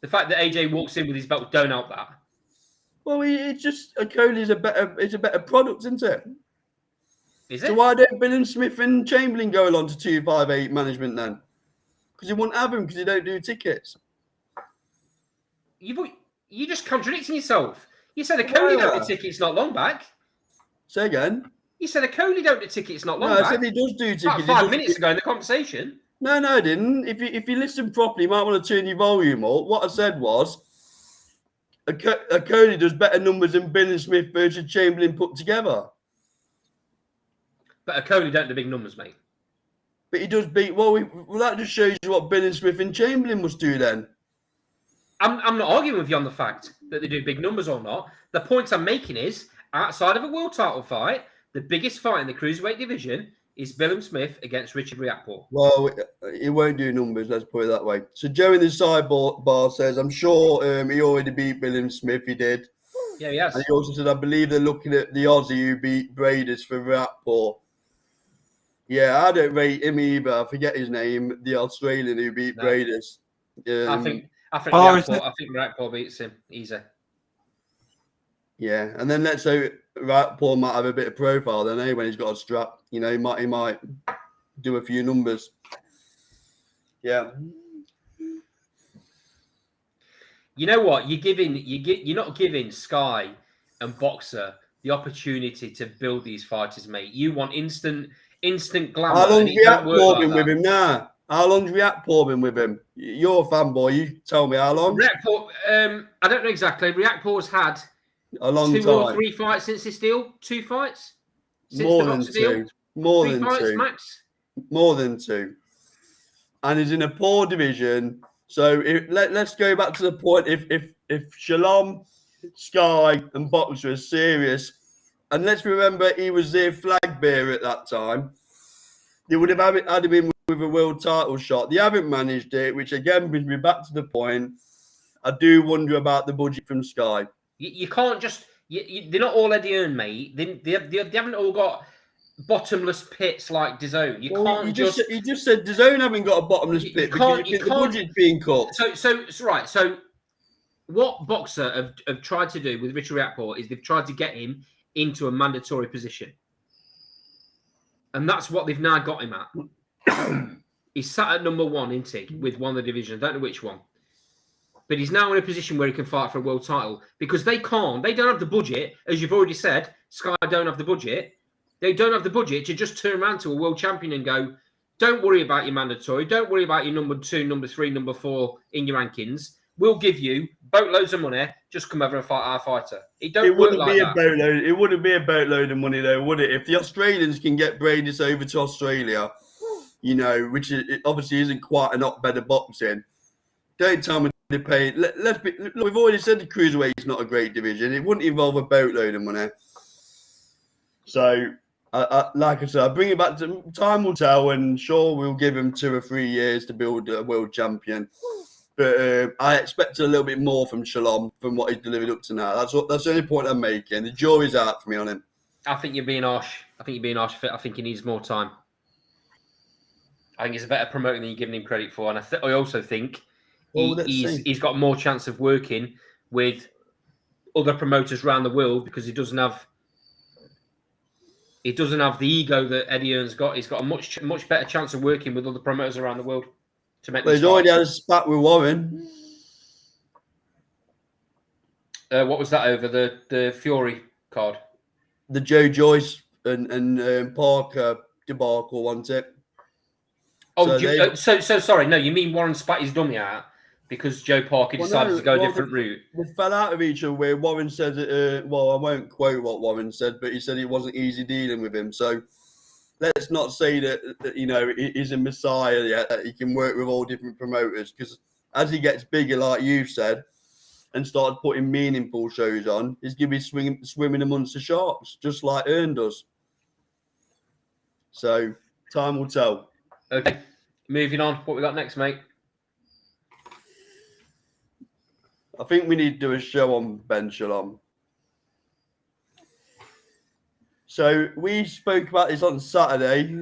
The fact that AJ walks in with his belt don't help that. Well, it's just Akoli's a better product, isn't it? Is it? So why don't Bilham Smith and Chamberlain go along to 258 management then? Because he won't have him because he don't do tickets. You're just contradicting yourself. You said a Coley don't do tickets not long back. Say again. You said a Coley don't do tickets not long No, back. I said he does do tickets. About 5 minutes ago in the conversation. No, I didn't. If you listen properly, you might want to turn your volume up. What I said was, a Coley does better numbers than Bill and Smith versus Chamberlain put together. But a Coley don't do big numbers, mate. But he does beat. Well, that just shows you what Bill and Smith and Chamberlain must do then. I'm not arguing with you on the fact that they do big numbers or not. The point I'm making is, outside of a world title fight, the biggest fight in the cruiserweight division is Bill and Smith against Richard Riakporhe. Well, he won't do numbers, let's put it that way. So Joe in the sidebar says, I'm sure he already beat Bill and Smith. He did. Yeah, yes. And he also said, I believe they're looking at the Aussie who beat Benavidez for Riakporhe. Yeah, I don't rate him either. I forget his name. The Australian who beat Benavidez. I think Riakporhe beats him easy. Yeah, and then let's say Riakporhe might have a bit of profile then, when he's got a strap. You know, he might do a few numbers. Yeah. You know what? You're not giving Sky and Boxer the opportunity to build these fighters, mate. You want instant glamour. How long's Riakporhe been with him now? How long's Riakporhe been with him? You're a fanboy. You tell me how long. Riakporhe, I don't know exactly. Riakporhe's had a long two time. or 3 fights since this deal. 2 fights. Since More the than Boxer 2. Deal. More 3 than fights 2. max. More than 2. And he's in a poor division. So let's go back to the point. If Shalom, Sky, and Boxer are serious, and let's remember he was their flag bearer at that time, they would have had him in with a world title shot. They haven't managed it, which again brings me back to the point. I do wonder about the budget from Sky. You can't just. They're not all Eddie Earn, mate. They haven't all got bottomless pits like DAZN. You just said DAZN haven't got a bottomless pit because the budget's being cut. So what Boxer have tried to do with Richard Riakporhe is they've tried to get him into a mandatory position. And that's what they've now got him at. He's sat at number 1, isn't he, with one of the divisions. I don't know which one. But he's now in a position where he can fight for a world title because they don't have the budget, as you've already said. Sky don't have the budget. They don't have the budget to just turn around to a world champion and go, don't worry about your mandatory. Don't worry about your number 2, number 3, number 4 in your rankings. We'll give you boatloads of money. Just come over and fight our fighter. It wouldn't be a boatload. It wouldn't be a boatload of money, though, would it? If the Australians can get Benavidez over to Australia, you know, which it obviously isn't quite a lot better boxing. Don't tell me they pay. Look, we've already said the cruiserweight is not a great division. It wouldn't involve a boatload of money. So, like I said, I bring it back to time will tell, and sure, we'll give him 2 or 3 years to build a world champion. But I expected a little bit more from Shalom from what he's delivered up to now. That's the only point I'm making. The jury's out for me on him. I think you're being harsh. I think he needs more time. I think he's a better promoter than you're giving him credit for, and I also think he's got more chance of working with other promoters around the world because he doesn't have the ego that Eddie Earn's got. He's got a much better chance of working with other promoters around the world to make. Well, he's already had a spat with Warren. What was that over the Fury card? The Joe Joyce and Parker debacle, wasn't it? Oh, so sorry. No, you mean Warren spat his dummy out because Joe Parker decided to go a different route? They fell out of each other where Warren said, well, I won't quote what Warren said, but he said it wasn't easy dealing with him. So let's not say that you know, he's a messiah yet, that he can work with all different promoters, because as he gets bigger, like you said, and started putting meaningful shows on, he's going to be swimming amongst the sharks, just like Earn does. So time will tell. Okay, moving on. What we got next, mate? I think we need to do a show on Ben Shalom. So we spoke about this on Saturday.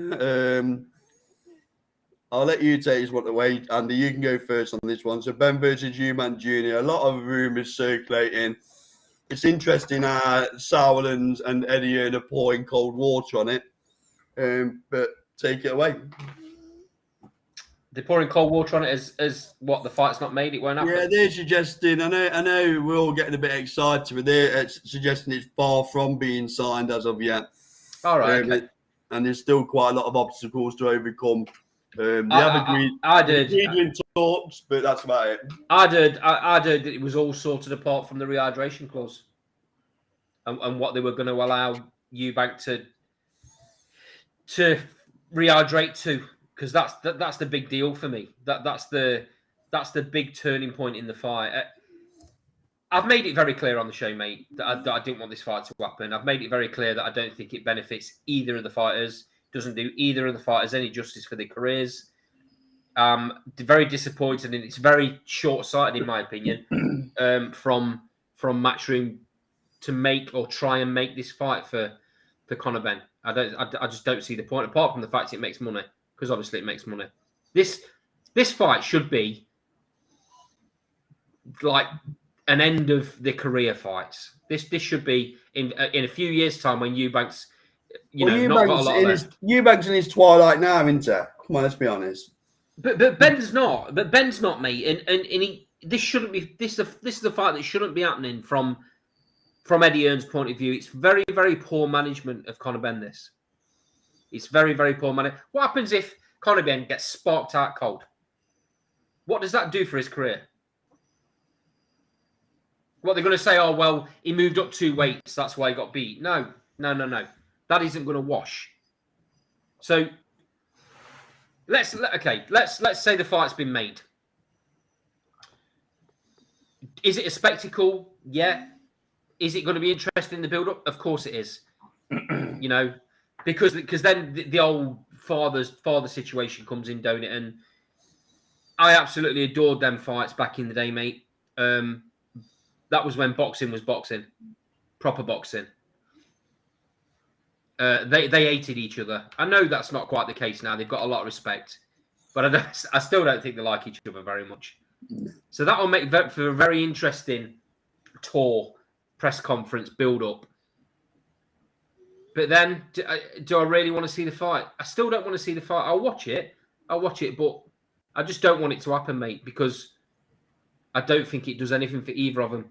I'll let you take this one away. Andy, you can go first on this one. So Ben versus Eubank Jnr. A lot of rumours circulating. It's interesting how Sauerlands and Eddie Earn are pouring cold water on it. But take it away. They're pouring cold water on it as what, the fight's not made, it won't happen. Yeah, they're suggesting. I know we're all getting a bit excited, but they're suggesting it's far from being signed as of yet. All right, okay. And there's still quite a lot of obstacles to overcome. They have agreed. Agreed in talks, but that's about it. I heard that it was all sorted apart from the rehydration clause, and what they were going to allow Eubank to rehydrate to, because that's the big deal for me. That's the big turning point in the fight. I've made it very clear on the show, mate, that I didn't want this fight to happen. I've made it very clear that I don't think it benefits either of the fighters, doesn't do either of the fighters any justice for their careers. Very disappointed, and it's very short-sighted, in my opinion, from Matchroom to make or try and make this fight for Conor Benn. I just don't see the point, apart from the fact it makes money, because obviously it makes money. This fight should be like an end of the career fights. This should be in a few years' time when Eubank's not got a lot left. Eubank's in his twilight now, isn't he? Come on, let's be honest. But Ben's not. But Ben's not, mate. And this shouldn't be. This is the fight that shouldn't be happening from Eddie Hearn's point of view. It's very, very poor management of Conor Benn. It's very, very poor management. What happens if Conor Benn gets sparked out cold? What does that do for his career? What, they're going to say? Oh well, he moved up 2 weights. That's why he got beat. No. That isn't going to wash. So let's say the fight's been made. Is it a spectacle? Yeah. Is it going to be interesting in the build-up? Of course it is. Because then the old father situation comes in, don't it? And I absolutely adored them fights back in the day, mate. That was when boxing was boxing, proper boxing. They hated each other. I know that's not quite the case now. They've got a lot of respect, but I still don't think they like each other very much. So that will make for a very interesting tour, press conference, build up. But then, do I really want to see the fight? I still don't want to see the fight. I'll watch it, but I just don't want it to happen, mate, because I don't think it does anything for either of them.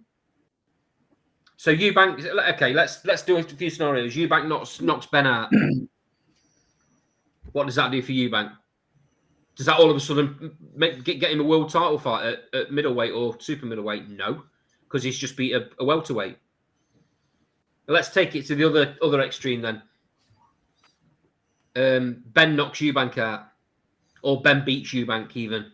So Eubank, okay, let's do a few scenarios. Eubank knocks Ben out. What does that do for Eubank? Does that all of a sudden get him a world title fight at middleweight or super middleweight? No, because he's just beat a welterweight. Let's take it to the other extreme then. Ben knocks Eubank out, or Ben beats Eubank even.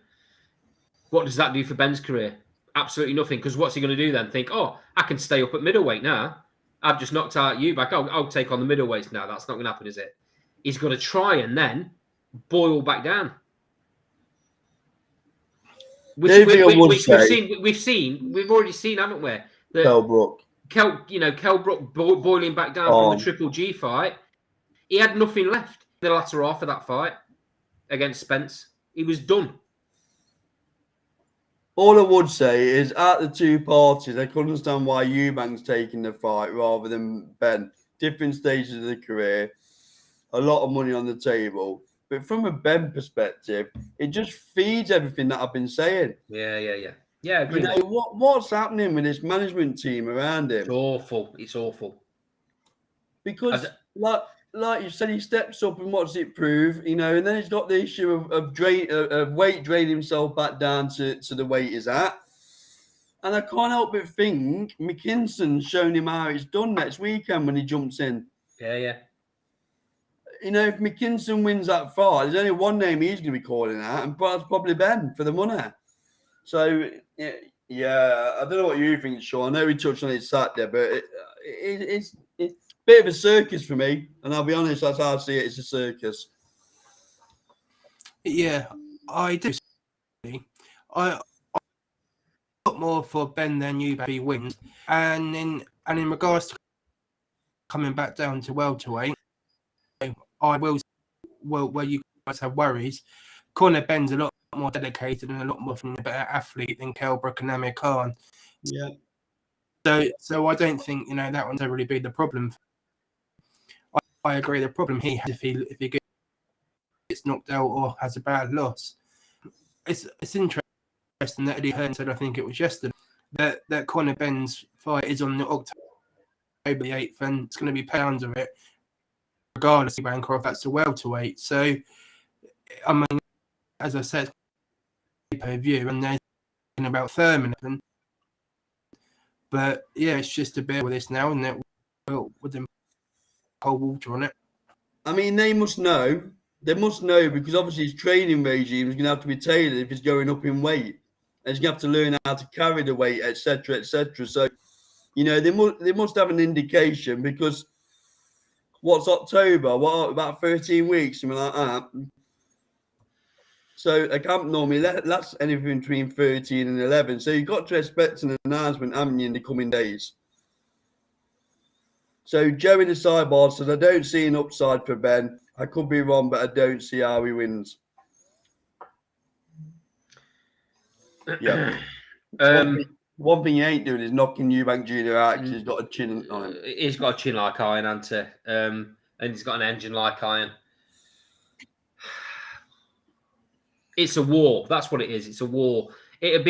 What does that do for Ben's career? Absolutely nothing, because what's he going to do then? Think, oh, I can stay up at middleweight now. I've just knocked out Eubank. I'll take on the middleweights now. That's not going to happen, is it? He's going to try and then boil back down. We've already seen, haven't we? Kell Brook. Kell Brook boiling back down from the Triple G fight. He had nothing left in the latter half of that fight against Spence. He was done. All I would say is, at the two parties, I can understand why Eubank's taking the fight rather than Ben. Different stages of the career, a lot of money on the table. But from a Ben perspective, it just feeds everything that I've been saying. Yeah. Yeah, agree. What's happening with this management team around him? It's awful. Because, like you said, he steps up and what does it prove? And then he's got the issue of weight draining himself back down to the weight he's at. And I can't help but think McKinson's shown him how it's done next weekend when he jumps in. Yeah. If McKinson wins that fight, there's only one name he's going to be calling out, and that's probably Ben for the money. So, yeah, I don't know what you think, Sean. I know we touched on it Saturday, but it's a bit of a circus for me. And I'll be honest, that's how I see it. It's a circus. Yeah, I do. I got more for Ben than Eubank wins. And in regards to coming back down to welterweight, I will, where you guys have worries, Conor Benn's a lot more dedicated and a lot more of a better athlete than Kell Brook and Amir Khan. Yeah. So I don't think that one's ever really been the problem. I agree. The problem he has if he gets knocked out or has a bad loss. it's interesting that Eddie Hearn said, I think it was yesterday, that Conor Benn's fight is on the October the 8th, and it's going to be pounds of it, regardless of Eubank or if that's the welterweight. So, I mean, as I said, per view, and they're talking about Thurman. But yeah, it's just a bit with this now, and it with them cold water on it. I mean, they must know. They must know because obviously his training regime is going to have to be tailored if he's going up in weight. And he's going to have to learn how to carry the weight, etc., etc. So, you know, they must have an indication because what's October? What, about 13 weeks, something like that. So a camp normally lasts anything between 13 and 11. So you've got to expect an announcement, haven't you, in the coming days? So Joe in the sidebar said, I don't see an upside for Ben. I could be wrong, but I don't see how he wins. Yeah. One thing he ain't doing is knocking Eubank Jnr out because he's got a chin on him. He's got a chin like iron, hasn't he? And he's got an engine like iron. It's a war. That's what it is. It's a war. It'll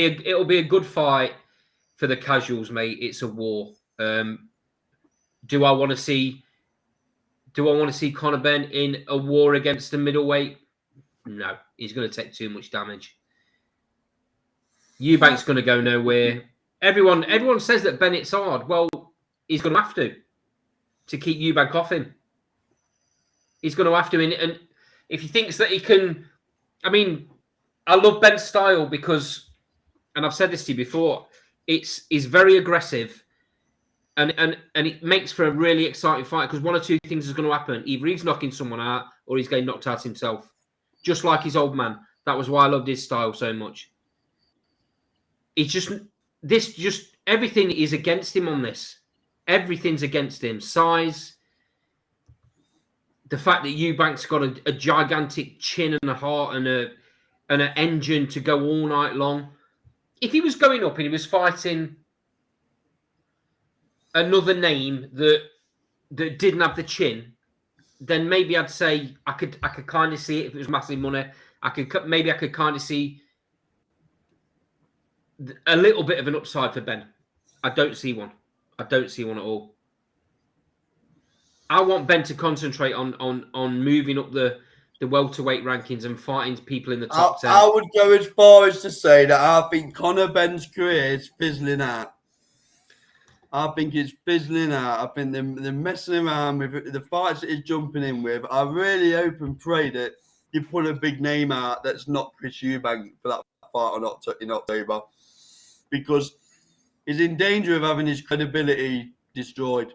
be a good fight for the casuals, mate. It's a war. Do I want to see Conor Benn in a war against the middleweight? No, he's going to take too much damage. Eubank's going to go nowhere. Everyone says that Bennett's hard. Well, he's going to have to keep Eubank off him. He's going to have to. And if he thinks that he can, I mean, I love Ben's style because, and I've said this to you before, he's very aggressive. And it makes for a really exciting fight because one or two things is going to happen. Either he's knocking someone out or he's getting knocked out himself. Just like his old man. That was why I loved his style so much. It's just everything is against him on this. Everything's against him. Size. The fact that Eubank's got a gigantic chin and a heart and an engine to go all night long. If he was going up and he was fighting another name that didn't have the chin, then maybe I'd say I could kind of see it if it was massive money. I could kind of see a little bit of an upside for Ben. I don't see one. I don't see one at all. I want Ben to concentrate on moving up the welterweight rankings and fighting people in the top 10. I would go as far as to say that I think Conor Benn's career is fizzling out. I think it's fizzling out. I think they're messing around with the fights that he's jumping in with. I really hope and pray that you put a big name out that's not Chris Eubank for that fight in October. Because he's in danger of having his credibility destroyed,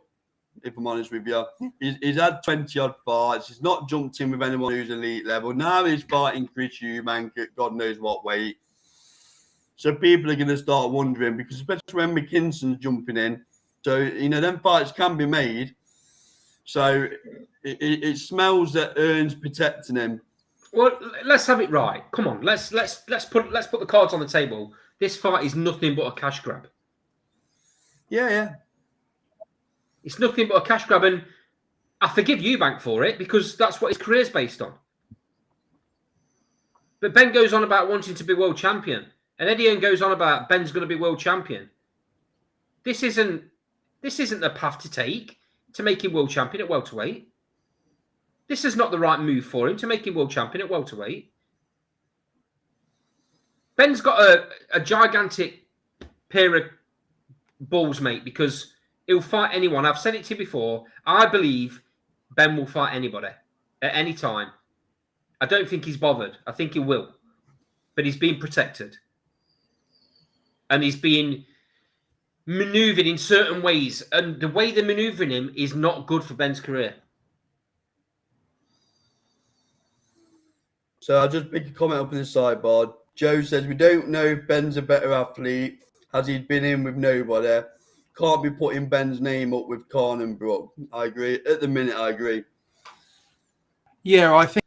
if I'm honest with you. He's had 20-odd fights. He's not jumped in with anyone who's elite level. Now he's fighting Chris Eubank at God knows what weight. So people are going to start wondering, because especially when McKinson's jumping in. So, you know, them fights can be made. So it smells that Earn's protecting him. Well, let's have it right. Come on, let's put the cards on the table. This fight is nothing but a cash grab. Yeah. It's nothing but a cash grab, and I forgive Eubank for it because that's what his career's based on. But Ben goes on about wanting to be world champion, and Eddie Hearn goes on about Ben's going to be world champion. This isn't the path to take to make him world champion at welterweight. This is not the right move for him to make him world champion at welterweight. Ben's got a gigantic pair of balls, mate, because he'll fight anyone. I've said it to you before. I believe Ben will fight anybody at any time. I don't think he's bothered. I think he will. But he's being protected. And he's being manoeuvred in certain ways. And the way they're manoeuvring him is not good for Ben's career. So I'll just pick a comment up in the sidebar. Joe says, we don't know if Ben's a better athlete. Has he been in with nobody? Can't be putting Ben's name up with Khan and Brook. I agree. At the minute, I agree. Yeah, I think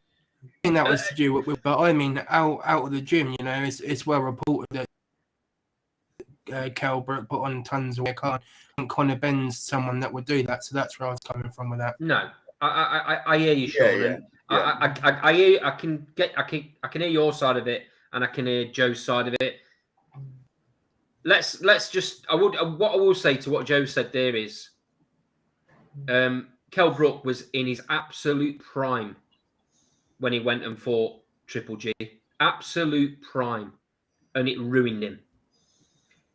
that was to do with, but I mean, out of the gym, you know, it's well reported that Kell Brook put on tons of work. And Conor Benn's someone that would do that, so that's where I was coming from with that. No, I hear you, Sean. Yeah. I can hear your side of it, and I can hear Joe's side of it. Let's just. What I will say to what Joe said there is, Kell Brook was in his absolute prime when he went and fought Triple G. Absolute prime, and it ruined him.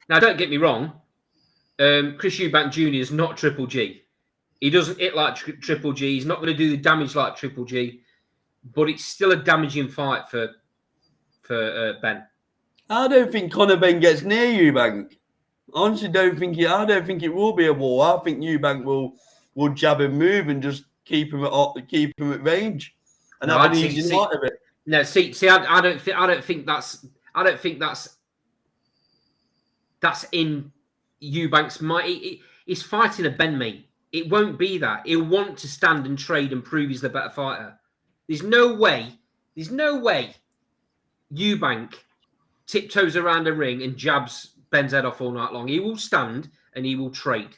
Now, don't get me wrong. Chris Eubank Jr. is not Triple G. He doesn't hit like Triple G. He's not going to do the damage like Triple G. But it's still a damaging fight for Ben. I don't think Conor Benn gets near Eubank. I honestly don't think I don't think it will be a war. I think Eubank will jab and move and just keep him at range and have an easy night of it. No, I don't think that's in Eubank's mind. He's fighting a Ben, mate. It won't be that. He'll want to stand and trade and prove he's the better fighter. There's no way Eubank tiptoes around a ring and jabs Ben's head off all night long. He will stand and he will trade.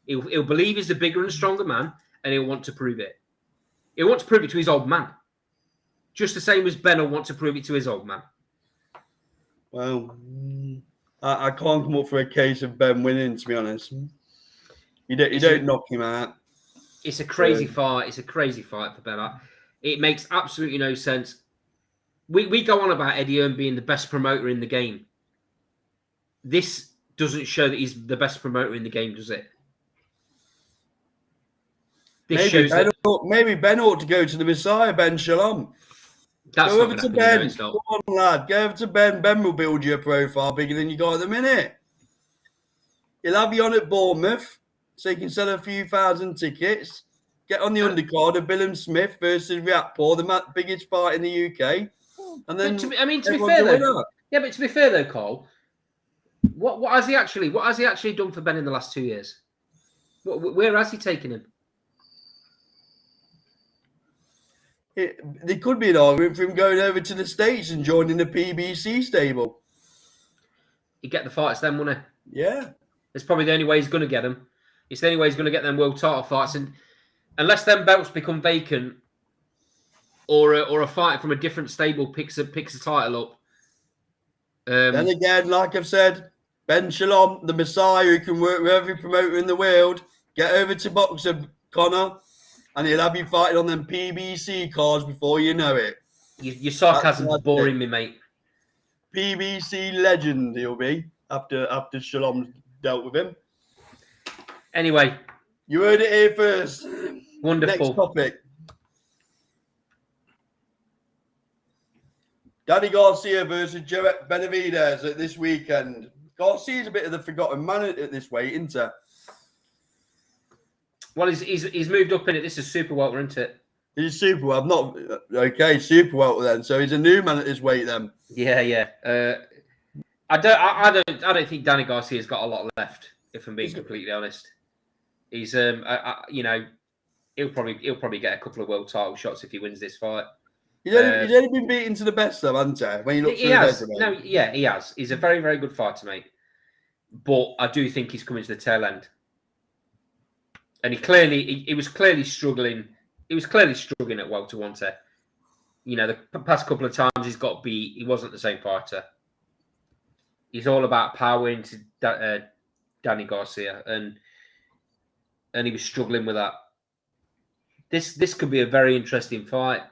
He'll believe he's the bigger and stronger man, and he'll want to prove it. He'll want to prove it to his old man. Just the same as Ben will want to prove it to his old man. Well, I can't come up for a case of Ben winning, to be honest. You don't knock him out. It's a crazy fight. It's a crazy fight for Ben. It makes absolutely no sense. We go on about Eddie Hearn being the best promoter in the game. This doesn't show that he's the best promoter in the game, does it? Maybe Ben ought to go to the Messiah, Ben Shalom. Go over to Ben. Come on, lad. Go over to Ben. Ben will build you a profile bigger than you got at the minute. He'll have you on at Bournemouth, so you can sell a few thousand tickets. Get on the undercard of Bilham Smith versus Riakpur, the biggest fight in the UK. And then, to be fair though, Cole, what has he actually done for Ben in the last 2 years? Where has he taken him? There could be an argument for him going over to the States and joining the PBC stable. He'd get the fights then, wouldn't he? Yeah. It's probably the only way he's going to get them. It's the only way he's going to get them world title fights. And unless them belts become vacant or a fighter from a different stable picks a title up. Then again, like I've said, Ben Shalom, the Messiah who can work with every promoter in the world, get over to Boxer, Conor, and he'll have you fighting on them PBC cards before you know it. Your sarcasm's boring me, mate. PBC legend he'll be after Shalom dealt with him. Anyway. You heard it here first. Wonderful. Next topic. Danny Garcia versus Benavidez at this weekend. Garcia's a bit of the forgotten man at this weight, isn't he? Well, he's moved up in it. This is super welter, isn't it? He's super welter. Not okay. Super welter then. So he's a new man at this weight then. Yeah. I don't think Danny Garcia's got a lot left. If I'm being completely honest, he's he'll probably get a couple of world title shots if he wins this fight. He's only been beaten to the best, though, hasn't he? When you look through the resume. He has. He's a very, very good fighter, mate. But I do think he's coming to the tail end. And he was clearly struggling. He was clearly struggling at welter, wasn't he? You know, the past couple of times he's got beat, he wasn't the same fighter. He's all about power into Danny Garcia, and he was struggling with that. This could be a very interesting fight.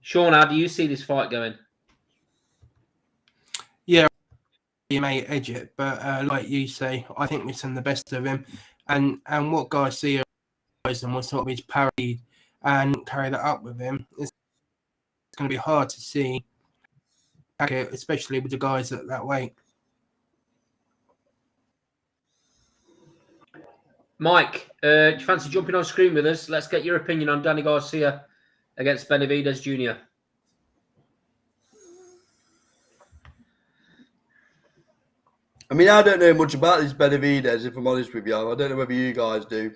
Sean, how do you see this fight going? Yeah, you may edge it, but like you say, I think we've seen the best of him, and what Garcia was sort of his parry and carry that up with him. It's going to be hard to see, especially with the guys at that weight. Mike, do you fancy jumping on screen with us? Let's get your opinion on Danny Garcia against Benavidez Jr. I mean, I don't know much about this Benavidez, if I'm honest with you. I don't know whether you guys do.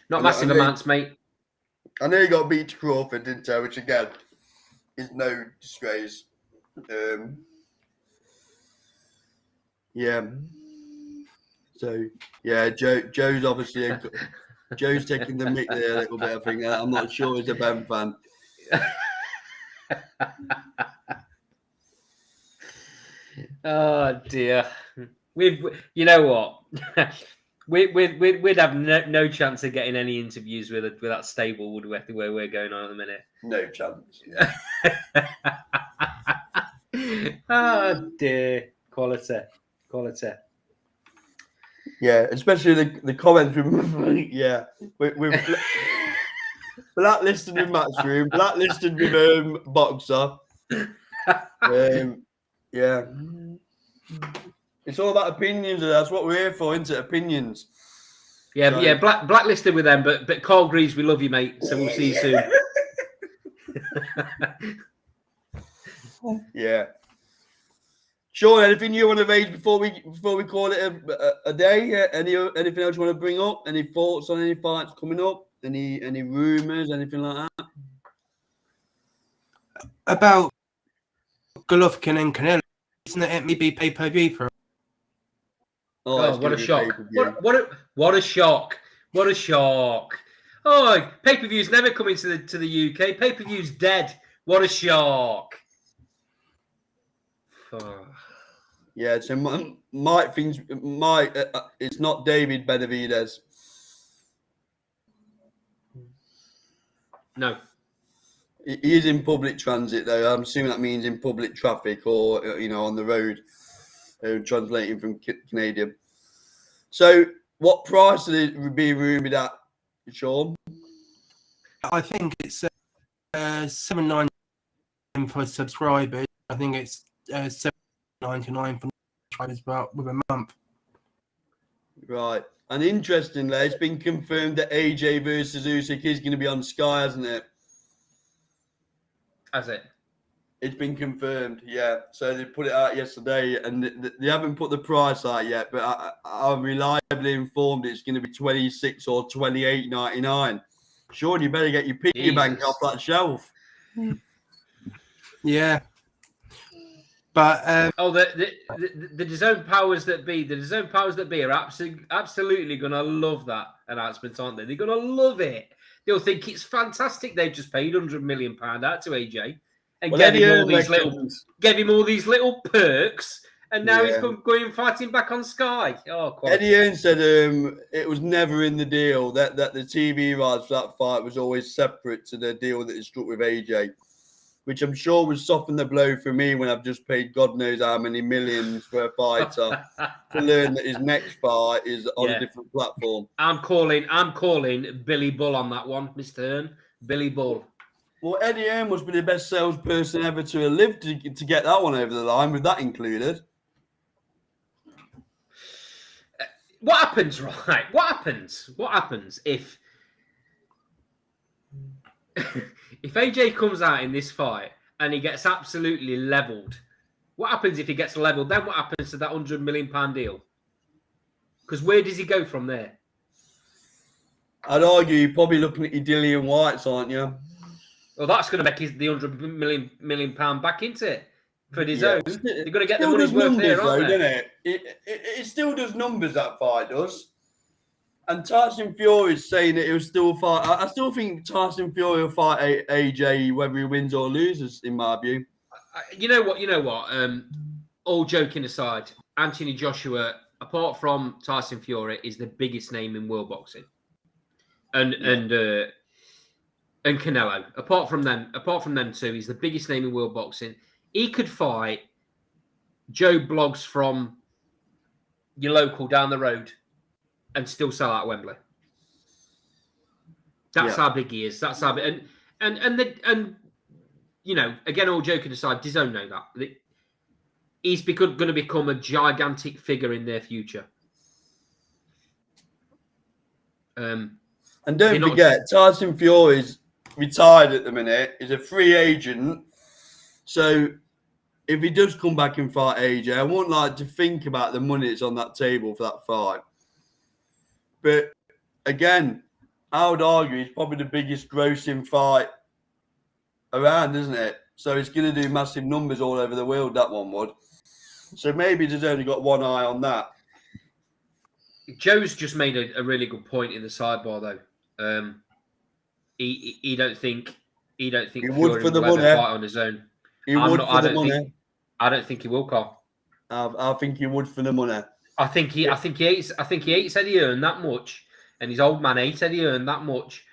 Not massive amounts, mate. I know he got beat to Crawford, didn't he? Which, again, is no disgrace. Yeah. So, yeah, Joe's obviously... Joe's taking the mick there a little bit, I think. I'm not sure he's a Ben fan. Oh dear. You know what? We'd have no chance of getting any interviews with that stable, would we? Where we're going on at the minute. No chance. Oh dear, quality. Yeah, especially the comments with yeah, with blacklisted with Matchroom, blacklisted with Boxer. Yeah, it's all about opinions, and that's what we're here for, isn't it? Opinions. Yeah, So- yeah, blacklisted with them, but Carl Greaves, we love you, mate. So we'll see you soon. Yeah. Sean, anything you want to raise before we call it a day? Anything else you want to bring up? Any thoughts on any fights coming up? Any rumours? Anything like that? About Golovkin and Canelo, isn't it maybe pay-per-view for? Oh, what a shock! What a shock! What a shock! Oh, pay-per-view's never coming to the UK. Pay-per-view's dead. What a shock! Oh. Yeah, so Mike thinks it's not David Benavidez. No. He is in public transit, though. I'm assuming that means in public traffic or, on the road, translating from Canadian. So, what price would it be rumoured at, Sean? I think it's $7.99 for subscribers. I think it's $7.99 for subscribers, but with a month. Right. And interestingly, it's been confirmed that AJ versus Usyk is going to be on Sky, hasn't it? Has it? It's been confirmed, yeah. So they put it out yesterday, and they haven't put the price out yet. But I'm reliably informed it's going to be $26 or $28.99. Sean, you better get your piggy bank off that shelf. Yeah. But the DAZN powers that be, are absolutely going to love that announcement, aren't they? They're going to love it. They'll think it's fantastic. They've just paid £100 million out to AJ and gave him all these little perks, and now he's going fighting back on Sky. Oh, quality. Eddie Hearn said it was never in the deal that the TV rights for that fight was always separate to the deal that he struck with AJ, which I'm sure would soften the blow for me when I've just paid God knows how many millions for a fighter to learn that his next fight is on a different platform. I'm calling Billy Bull on that one, Mr. Hearn. Billy Bull. Well, Eddie Hearn must be the best salesperson ever to have lived to get that one over the line, with that included. What happens, right? What happens if if AJ comes out in this fight and he gets absolutely leveled? What happens if he gets leveled? Then what happens to that £100 million deal? Because where does he go from there? I'd argue you're probably looking at your Dillian Whites, aren't you? Well, that's going to make the £100 million back into it for his own. They're going to get the money's worth there, aren't they? It still does numbers, that fight does. And Tyson Fury is saying that he'll still fight. I still think Tyson Fury will fight AJ whether he wins or loses, in my view. You know what? All joking aside, Anthony Joshua, apart from Tyson Fury, is the biggest name in world boxing. And Canelo. Apart from them two, he's the biggest name in world boxing. He could fight Joe Bloggs from your local down the road and still sell out Wembley. That's how big he is. That's how big. And again, all joking aside, DAZN know that he's going to become a gigantic figure in their future. And don't forget, Tyson Fury's retired at the minute. He's a free agent. So if he does come back and fight AJ, I wouldn't like to think about the money that's on that table for that fight. But again, I would argue it's probably the biggest grossing fight around, isn't it? So it's going to do massive numbers all over the world, that one would. So maybe there's only got one eye on that. Joe's just made a really good point in the sidebar, though. He don't think he Fury would for the will money. ever fight on his own. He would for the money. I don't think he will, Carl. I think he would for the money. I think he hates Eddie Hearn that much, and his old man hates Eddie Hearn that much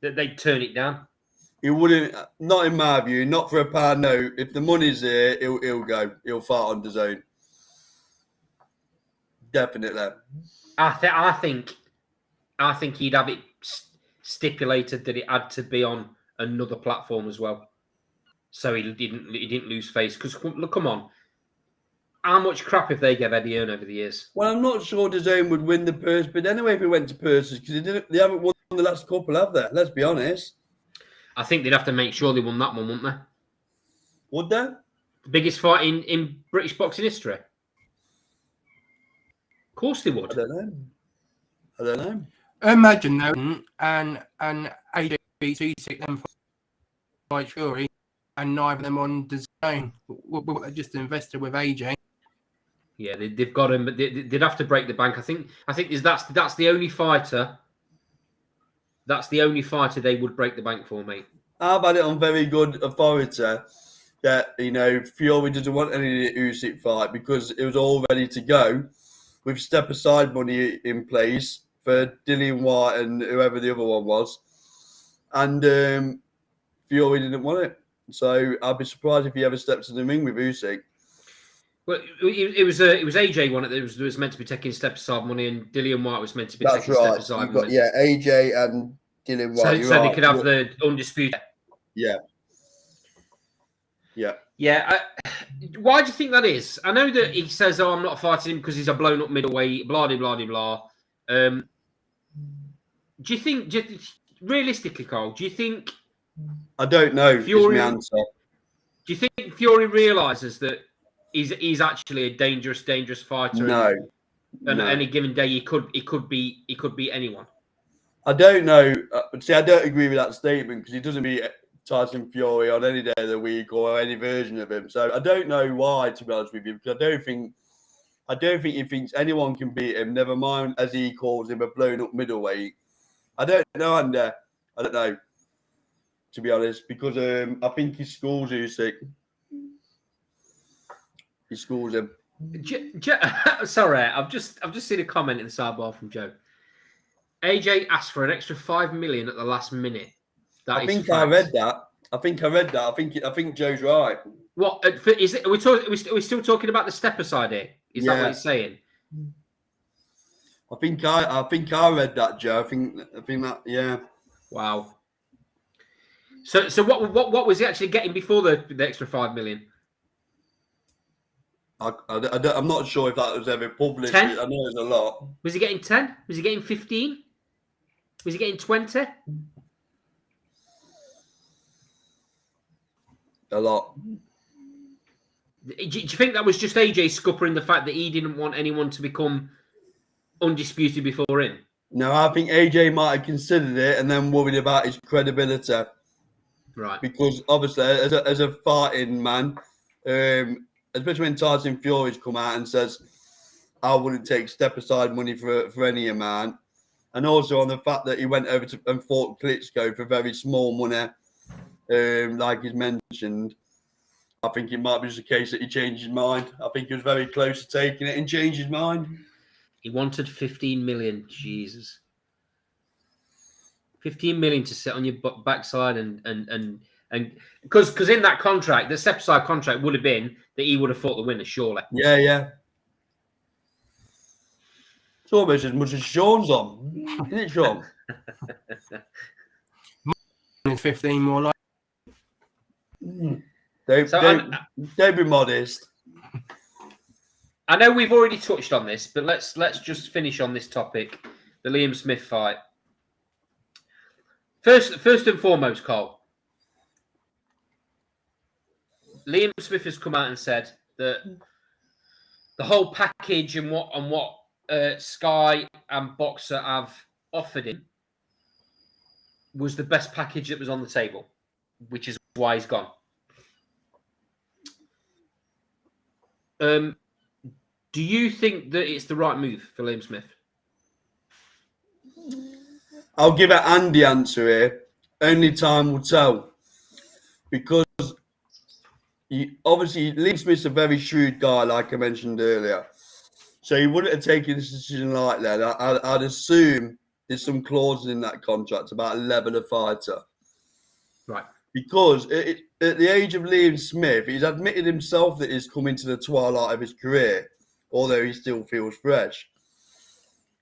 that they'd turn it down. He wouldn't, not in my view, not for a pound note. If the money's there, he'll go. He'll fight on his own. Definitely. I think he'd have it stipulated that it had to be on another platform as well, so he didn't lose face. Because look, come on, how much crap have they gave Eddie Hearn over the years? Well, I'm not sure DAZN would win the purse, but anyway, if he went to purses, because they haven't won the last couple, have they? Let's be honest. I think they'd have to make sure they won that one, wouldn't they? Would they? The biggest fight in British boxing history. Of course they would. I don't know. Imagine though, and AJ beats Usyk, then fight Fury, and neither of them on DAZN. What they just invested with AJ. Yeah, they've got him, but they'd have to break the bank. I think that's the only fighter. That's the only fighter they would break the bank for, mate. I've had it on very good authority that, Fury doesn't want any Usyk fight because it was all ready to go with step aside money in place for Dillian White and whoever the other one was. And Fury didn't want it. So I'd be surprised if he ever steps in the ring with Usyk. Well, it was AJ one that was meant to be taking step aside money, and Dillian White was meant to be taking step aside money. Yeah, AJ and Dillian White. So they could have the undisputed. Yeah. Why do you think that is? I know that he says, "Oh, I'm not fighting him because he's a blown up middleweight." Blah blah blah blah. Do you think, realistically, Carl? Do you think? I don't know. Fury, is my answer. Do you think Fury realizes that he's actually a dangerous fighter? No. And any given day, he could beat anyone. I don't know. See, I don't agree with that statement because he doesn't beat Tyson Fury on any day of the week or any version of him. So I don't know why, to be honest with you, because I don't think he thinks anyone can beat him. Never mind, as he calls him, a blown up middleweight. I don't know, Andy. I don't know, to be honest, because I think he schools Usyk. He schools him. Sorry, I've just seen a comment in the sidebar from Joe. AJ asked for an extra $5 million at the last minute. I read that. I think Joe's right. What is it? Are we still talking about the step aside here? Is that what he's saying? I think I read that, Joe. I think that, yeah. Wow. So what was he actually getting before the extra $5 million? I'm not sure if that was ever published. 10? I know there's a lot. Was he getting 10? Was he getting 15? Was he getting 20? A lot. Do you think that was just AJ scuppering the fact that he didn't want anyone to become undisputed before him? No, I think AJ might have considered it and then worried about his credibility. Right. Because obviously, as a fighting man, especially when Tyson Fury's come out and says, I wouldn't take step aside money for any amount. And also on the fact that he went over and fought Klitschko for very small money, like he's mentioned. I think it might be just a case that he changed his mind. I think he was very close to taking it and changed his mind. He wanted 15 million. Jesus. 15 million to sit on your backside and because in that contract, the step aside contract would have been that he would have fought the winner, surely. Yeah. It's almost as much as Sean's on, isn't it, Sean? 15 more like. Don't be modest. I know we've already touched on this, but let's just finish on this topic, the Liam Smith fight. First and foremost, Cole, Liam Smith has come out and said that the whole package and what Sky and Boxer have offered him was the best package that was on the table, which is why he's gone. Do you think that it's the right move for Liam Smith? I'll give an Andy answer here. Only time will tell. Because obviously, Liam Smith's a very shrewd guy, like I mentioned earlier. So he wouldn't have taken this decision like that. I'd assume there's some clauses in that contract about level of fighter. Right. Because at the age of Liam Smith, he's admitted himself that he's coming to the twilight of his career, although he still feels fresh.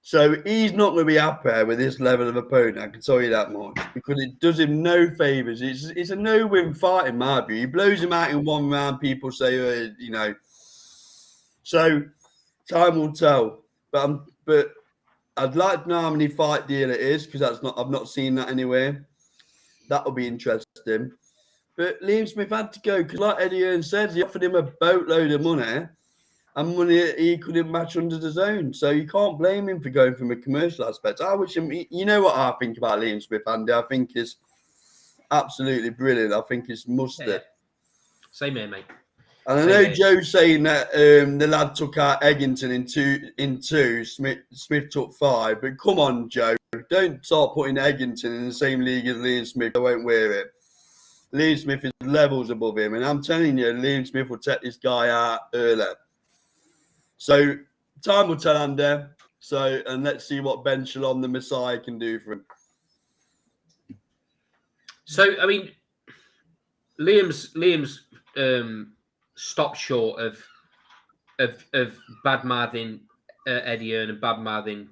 So he's not going to be happy with this level of opponent, I can tell you that much, because it does him no favours. It's a no-win fight in my view. He blows him out in one round, people say, you know. So time will tell. But I'd like to know how many fight deal it is, because I've not seen that anywhere. That'll be interesting. But Liam Smith had to go, because like Eddie Hearn said, he offered him a boatload of money, and money he couldn't match under the zone. So you can't blame him for going from a commercial aspect. I wish him, you know what I think about Liam Smith, Andy? I think it's absolutely brilliant. I think it's mustard. Yeah. Same here, mate. And I know Joe's saying that the lad took out Eggington in two, Smith took 5. But come on, Joe, don't start putting Eggington in the same league as Liam Smith. I won't wear it. Liam Smith is levels above him. And I'm telling you, Liam Smith will take this guy out early. So time will tell, Andy. So, and let's see what Ben Shalom, the Messiah, can do for him. So, I mean, Liam's stopped short of bad-mouthing Eddie Hearn and bad-mouthing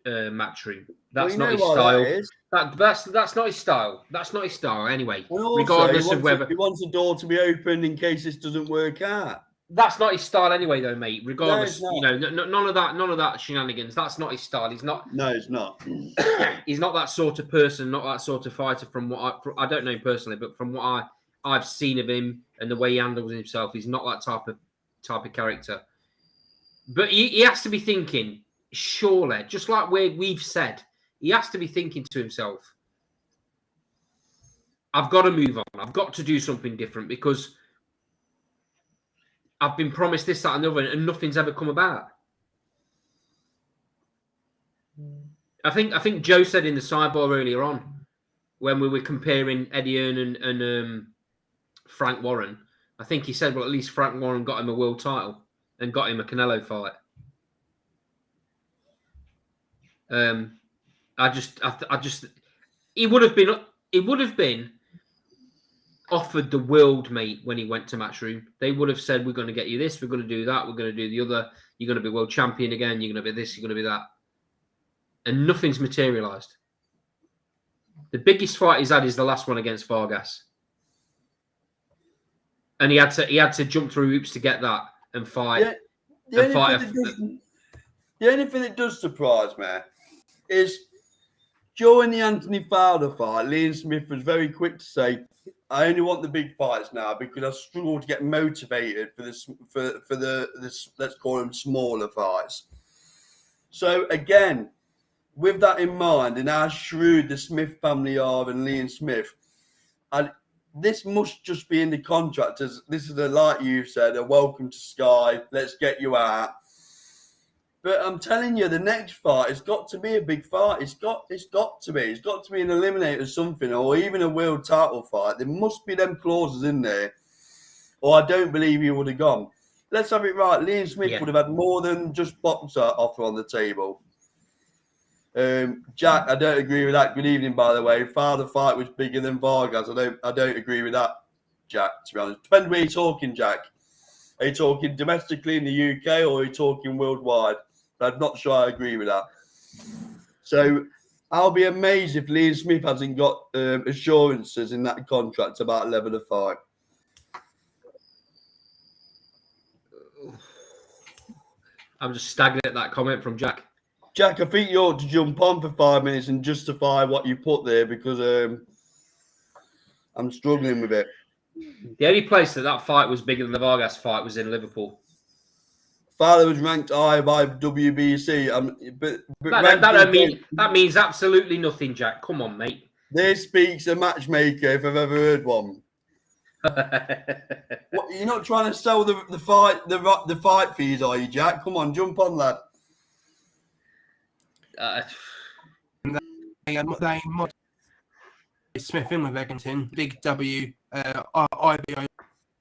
Matchroom. That's not his style. That's not his style. That's not his style anyway. Also, regardless of whether he wants the door to be open in case this doesn't work out. That's not his style anyway, though, mate. Regardless, no, you know, none of that shenanigans. That's not his style. He's not. No, it's not. He's not that sort of person, not that sort of fighter. From what I don't know him personally, but from what I've seen of him and the way he handles himself, he's not that type of character. But he has to be thinking, surely, just like we've said, he has to be thinking to himself, I've got to move on. I've got to do something different because I've been promised this, that, and the other, and nothing's ever come about. I think Joe said in the sidebar earlier on, when we were comparing Eddie Hearn and Frank Warren, I think he said, well, at least Frank Warren got him a world title and got him a Canelo fight. I just, he would have been offered the world, mate, when he went to Matchroom. They would have said, we're going to get you this, we're going to do that, we're going to do the other, you're going to be world champion again, you're going to be this, you're going to be that. And nothing's materialised. The biggest fight he's had is the last one against Vargas. And he had to jump through hoops to get that and fight. The only thing that does surprise me is during the Anthony Fowler fight, Liam Smith was very quick to say, I only want the big fights now because I struggle to get motivated for the let's call them smaller fights. So again, with that in mind and how shrewd the Smith family are and Liam Smith, this must just be in the contract. As this is like you said, a welcome to Sky. Let's get you out. But I'm telling you, the next fight has got to be a big fight. It's got to be an eliminator or something, or even a world title fight. There must be them clauses in there, or I don't believe he would have gone. Let's have it right. Liam Smith would have had more than just boxer offer on the table. Jack, I don't agree with that. Good evening, by the way. Father fight was bigger than Vargas. I don't agree with that, Jack. To be honest, depends where you're talking, Jack. Are you talking domestically in the UK or are you talking worldwide? I'm not sure I agree with that. So I'll be amazed if Liam Smith hasn't got assurances in that contract about level of fight. I'm just staggering at that comment from Jack. Jack, I think you ought to jump on for 5 minutes and justify what you put there because I'm struggling with it. The only place that fight was bigger than the Vargas fight was in Liverpool. Father was ranked high by WBC. That means absolutely nothing, Jack. Come on, mate. There speaks a matchmaker if I've ever heard one. What, you're not trying to sell the fight fees, are you, Jack? Come on, jump on, lad. They mod Smith in with Eggington, big W, IBO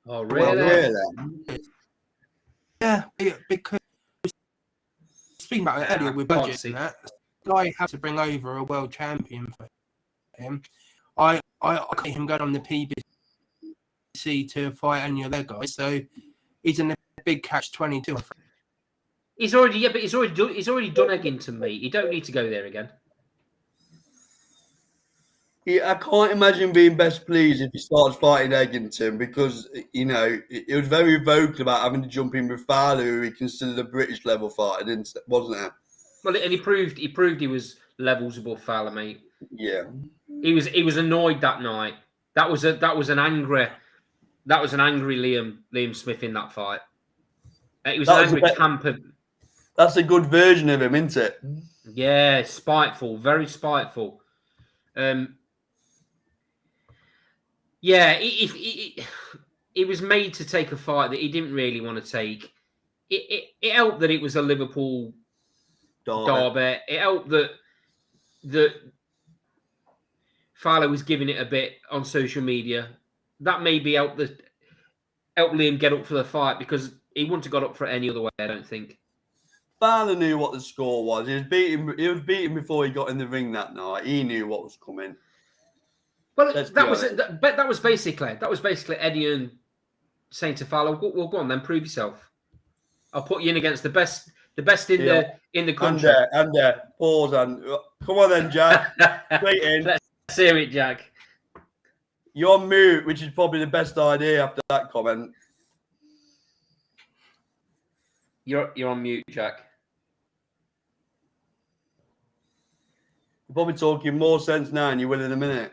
Oh, Well, really? Yeah, because speaking about it Yeah, earlier with I can't budget see. and that, Sky had to bring over a world champion for him. I can't him go on the PBC to fight any of their guys, so he's in a big catch-22. He's already he's already done Eggington, mate. You don't need to go there again. Yeah, I can't imagine being best pleased if he starts fighting Eggington because, you know, he was very vocal about having to jump in with Fowler, who he considered a British level fighter, wasn't it? Well, and he proved he was levels above Fowler, mate. Yeah. He was annoyed that night. That was an angry Liam Smith in that fight. It was That an was angry camp of That's a good version of him, isn't it? yeah, spiteful, very spiteful. Yeah, he was made to take a fight that he didn't really want to take. It helped that it was a Liverpool derby. It helped that Fowler was giving it a bit on social media. That maybe helped Liam get up for the fight because he wouldn't have got up for it any other way, I don't think. Fowler knew what the score was. He was beaten before he got in the ring that night. He knew what was coming. Well, that was basically Eddie saying to Fowler, "Well, go on then, prove yourself. I'll put you in against the best in the country." And pause and come on then, Jack. Straight in. Let's hear it, Jack. You're on mute, which is probably the best idea after that comment. You're on mute, Jack. You're probably talking more sense now than you will in a minute.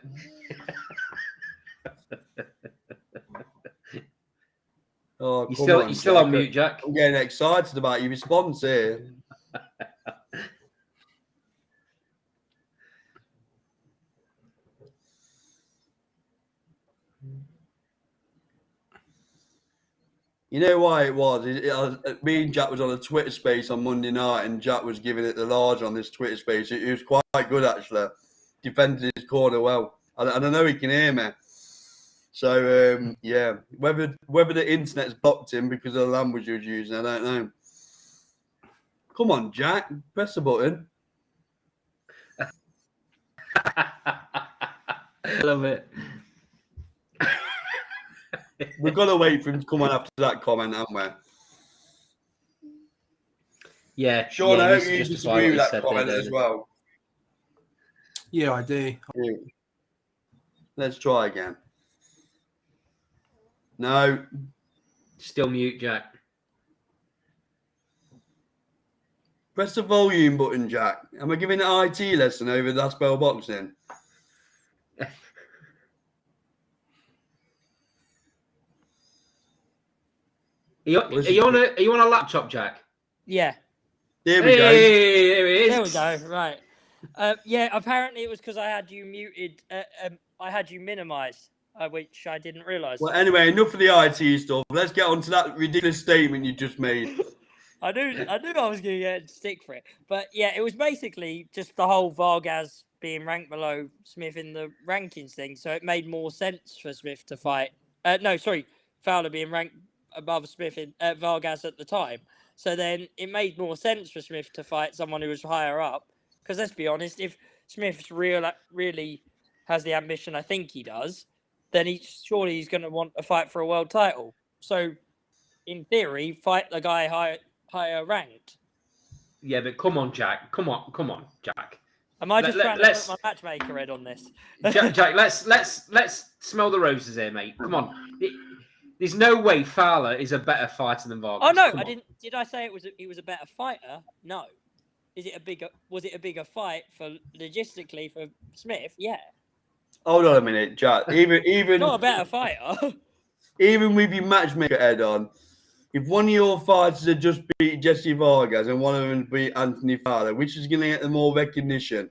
Oh, you're still on mute, Jack. I'm getting excited about your response here. You know why it was? Me and Jack was on a Twitter space on Monday night, and Jack was giving it the large on this Twitter space. He was quite good, actually. Defended his corner well. And I know he can hear me. So, yeah. Whether the internet's blocked him because of the language he was using, I don't know. Come on, Jack. Press the button. I love it. We've got to wait for him to come on after that comment, haven't we? Yeah. Sean, yeah, I hope you disagree with that comment as well. Yeah, I do. Yeah. Let's try again. No. Still mute, Jack. Press the volume button, Jack. Am I giving an IT lesson over that spell boxing? Are you on a laptop, Jack? Yeah. There we go. There it is. There we go. Right. Yeah. Apparently, it was because I had you muted. I had you minimized, which I didn't realize. Well, anyway, enough of the IT stuff. Let's get on to that ridiculous statement you just made. I knew I was going to get stick for it, but yeah, it was basically just the whole Vargas being ranked below Smith in the rankings thing. So it made more sense for Smith to fight. Fowler being ranked above Smith in Vargas at the time. So then it made more sense for Smith to fight someone who was higher up. Because let's be honest, if Smith's really has the ambition I think he does, then he's going to want a fight for a world title. So in theory, fight the guy higher ranked. Yeah, but come on, Jack. Come on, Jack. Am I just trying to put my matchmaker head on this? Jack, let's smell the roses here, mate. Come on. There's no way Fowler is a better fighter than Vargas. Oh no, I didn't. Did I say he was a better fighter? No. Was it a bigger fight for logistically for Smith? Yeah. Hold on a minute, Jack. Even not a better fighter. Even with your matchmaker head on, if one of your fighters had just beat Jesse Vargas and one of them beat Anthony Fowler, which is going to get them more recognition?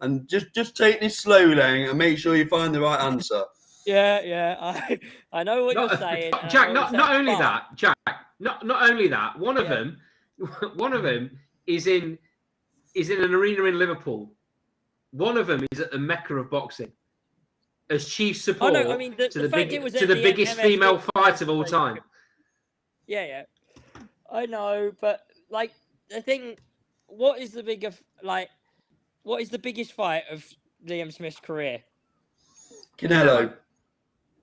And just take this slowly and make sure you find the right answer. Yeah. I know what you're saying. Jack, not only that, one of them is in an arena in Liverpool. One of them is at the Mecca of boxing. as chief Oh support no, I mean the fact it was to at the the biggest MSG female fight of all time. Yeah, I know, but like the thing, what is the biggest fight of Liam Smith's career? Canelo.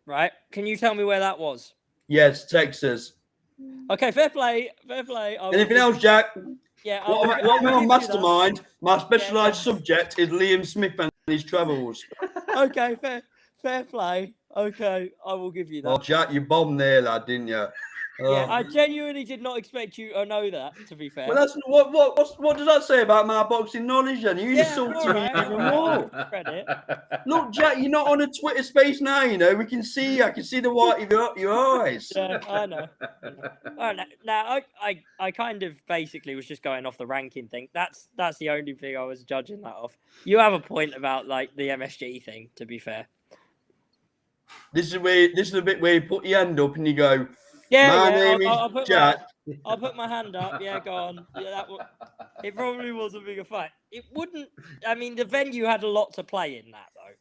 Right? Can you tell me where that was? Yes, Texas. Okay, fair play. Anything else, Jack? Yeah, I'm on Mastermind. My specialised Yeah. subject is Liam Smith and his travels. Okay, fair play. Okay, I will give you that. Oh, Jack, you bombed there, lad, didn't you? Yeah, I genuinely did not expect you to know that. To be fair. Well, that's what does that say about my boxing knowledge? Then you insulted me alright, even alright, I'll more. give you credit. Look, Jack, you're not on a Twitter space now. You know we can see. I can see the white of your eyes. Yeah, I know. Now, I kind of basically was just going off the ranking thing. That's the only thing I was judging that off. You have a point about like the MSG thing. To be fair. This is the bit where you put your hand up and you go. Yeah, My yeah. name I'll is put Jack. I'll put my hand up. Yeah, go on. Yeah, it probably was a bigger fight. It wouldn't. I mean, the venue had a lot to play in that, though.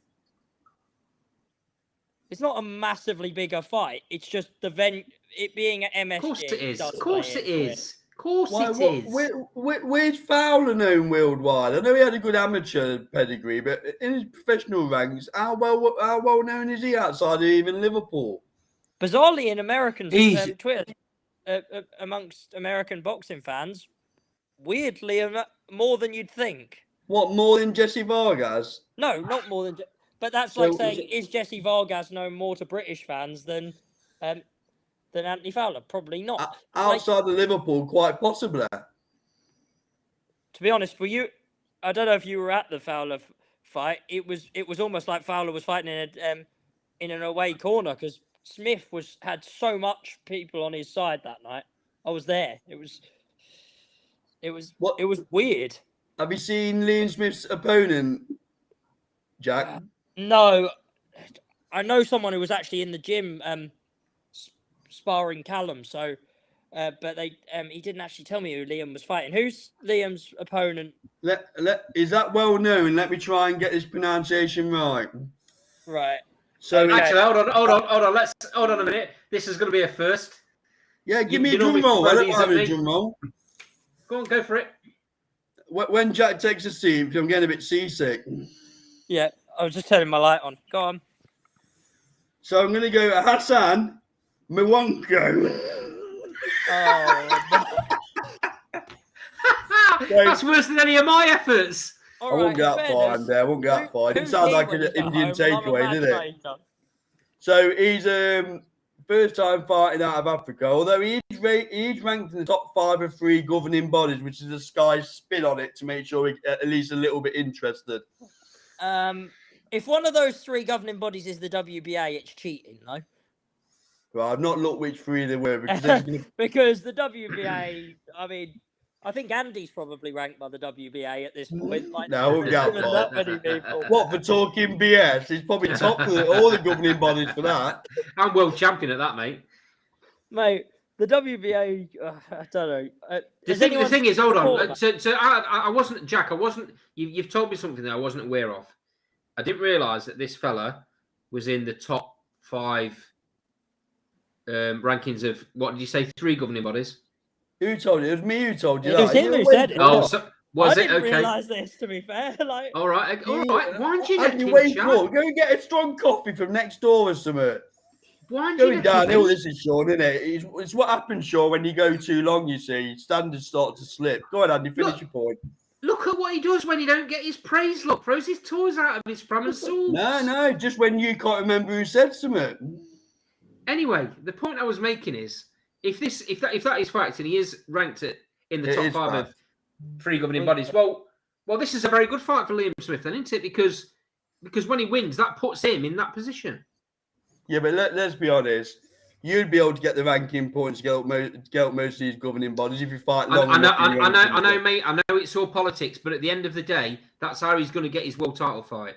It's not a massively bigger fight. It's just the venue. It being at MSG. Of course it is. does Of course play it into is. Of course it is. Where's Fowler known worldwide? I know he had a good amateur pedigree, but in his professional ranks, how well known is he outside of even Liverpool? Bizarrely, in American Easy. Twitter, amongst American boxing fans, weirdly more than you'd think. What, more than Jesse Vargas? No, not more than. But that's like saying, is Jesse Vargas known more to British fans than Anthony Fowler? Probably not. Outside of Liverpool, quite possibly. To be honest, were you? I don't know if you were at the Fowler fight. It was almost like Fowler was fighting in an away corner because Smith had so much people on his side that night. I was there. It was weird. Have you seen Liam Smith's opponent, Jack? No, I know someone who was actually in the gym sparring Callum. So, but he didn't actually tell me who Liam was fighting. Who's Liam's opponent? Is that well known? Let me try and get this pronunciation right. Right. So Actually, hold on. Let's hold on a minute. This is going to be a first. Yeah, give me a drum roll. I don't have a drum roll. Go on, go for it. When Jack takes a seat, I'm getting a bit seasick. Yeah, I was just turning my light on. Go on. So I'm going to go Hassan Mwanko. Oh, That's worse than any of my efforts. I won't get that far in there. I won't get that far. It didn't sound like an Indian takeaway, did it? So he's first time fighting out of Africa, although he's ranked in the top 5 of 3 governing bodies, which is a Sky's spin on it to make sure we're at least a little bit interested. If one of those 3 governing bodies is the WBA, it's cheating, though. Well, I've not looked which 3 they were because the WBA, I mean, I think Andy's probably ranked by the WBA at this point. Like, no, I won't get that many people. What, for talking BS? He's probably top of all the governing bodies for that. I'm world champion at that, mate. Mate, the WBA, I don't know. The thing is, hold on. So I wasn't, Jack, you've told me something that I wasn't aware of. I didn't realise that this fella was in the top 5 rankings of, what did you say, 3 governing bodies? Who told you? It was me who told you It that. was him who said it. Oh, so, was I it? didn't Okay. realise this, to be fair. Like, all right. Wind your neck in, wait Jack. for? Go and get a strong coffee from next door or something. Wind your Going neck downhill, in. this is Sean, isn't it? It's what happens, Sean, when you go too long, you see. Standards start to slip. Go on, Andy, finish your point. Look at what he does when he don't get his praise. Look, throws his toys out of his pram and sauce. No, just when you can't remember who said something. Anyway, the point I was making is, if that is fact, and he is ranked in the top 5 of 3 governing bodies, well, this is a very good fight for Liam Smith, then, isn't it? Because when he wins, that puts him in that position. Yeah, but let's be honest. You'd be able to get the ranking points, get up most of these governing bodies if you fight long enough. I know, mate. I know it's all politics, but at the end of the day, that's how he's going to get his world title fight.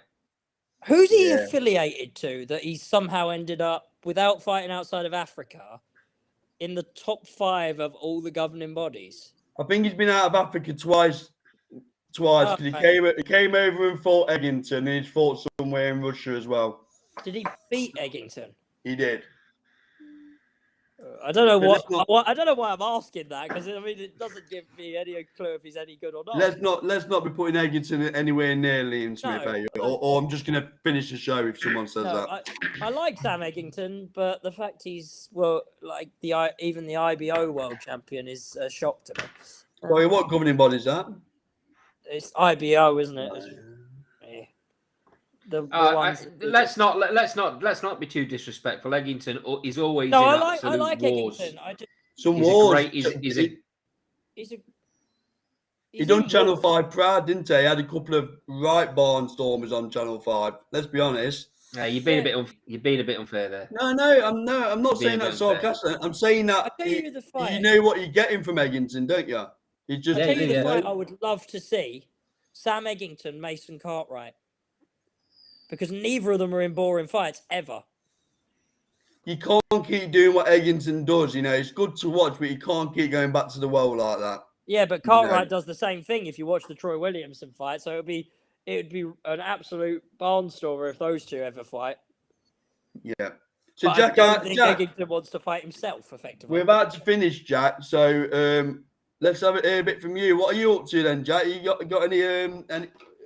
who's he affiliated to that he's somehow ended up, without fighting outside of Africa, in the top 5 of all the governing bodies? I think he's been out of Africa twice. Because he came over and fought Eggington, and he's fought somewhere in Russia as well. Did he beat Eggington? He did. I don't know So I don't know why I'm asking that, because I mean it doesn't give me any clue if he's any good or not. Let's not be putting Eggington anywhere near Liam Smith, or I'm just gonna finish the show if someone says that. I like Sam Eggington, but the fact he's like even the IBO world champion is a shock to me. Sorry, what governing body is that? It's IBO, isn't it? Let's not be too disrespectful. Eggington is always no. in I like wars. Eggington. He done Channel 5 proud, didn't he? He had a couple of right barnstormers on Channel 5. Let's be honest. Yeah, you've been a bit unfair there. No, I'm not saying that sarcastic. I'm saying that you know what you're getting from Eggington, don't you? I'll tell you the fight I would love to see: Sam Eggington, Mason Cartwright, because neither of them are in boring fights ever. You can't keep doing what Eggington does. You know, it's good to watch, but you can't keep going back to the well like that. Yeah, but Cartwright does the same thing if you watch the Troy Williamson fight. So it would be an absolute barnstormer if those two ever fight. Yeah. So but Jack, I think Eggington wants to fight himself, effectively. We're about to finish, Jack. So let's have a bit from you. What are you up to then, Jack? You got any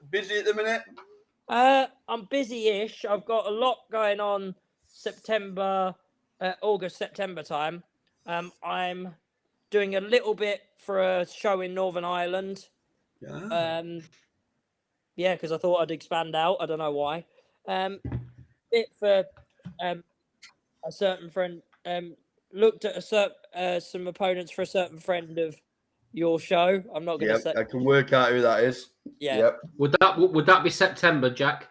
busy at the minute? I'm busy-ish. I've got a lot going on August, September time. I'm doing a little bit for a show in Northern Ireland. Yeah. Because I thought I'd expand out. I don't know why. Bit for a certain friend. Looked at some opponents for a certain friend of your show. I'm not going to say. I can work out who that is. Yeah. Yep. Would that be September, Jack?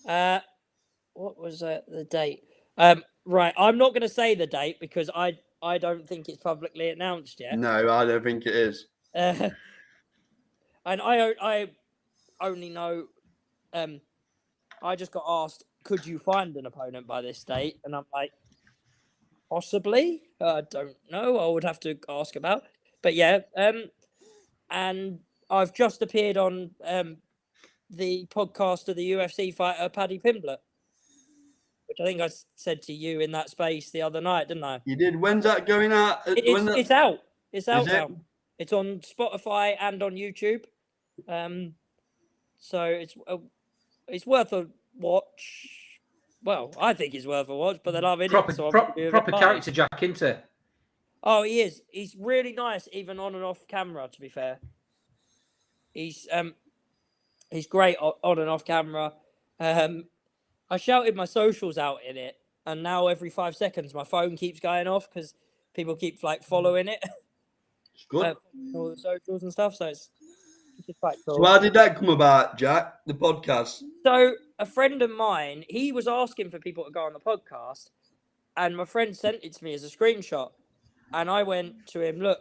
What was the date? Right. I'm not going to say the date because I don't think it's publicly announced yet. No, I don't think it is. And I only know. I just got asked, could you find an opponent by this date? And I'm like, possibly. I don't know. I would have to ask about. But yeah. And I've just appeared on the podcast of the UFC fighter Paddy Pimblett, which I think I said to you in that space the other night, didn't I? You did. When's that going out? It's out. It's out now. It's on Spotify and on YouTube. So it's worth a watch. Well, I think it's worth a watch, but then I'm in proper, it. So proper character, Jack, isn't it? Oh, he is. He's really nice, even on and off camera. To be fair, he's great on and off camera. I shouted my socials out in it, and now every 5 seconds my phone keeps going off because people keep following it. It's good. All the socials and stuff. So it's quite cool. So how did that come about, Jack? The podcast. So a friend of mine, he was asking for people to go on the podcast, and my friend sent it to me as a screenshot, and I went to him, look,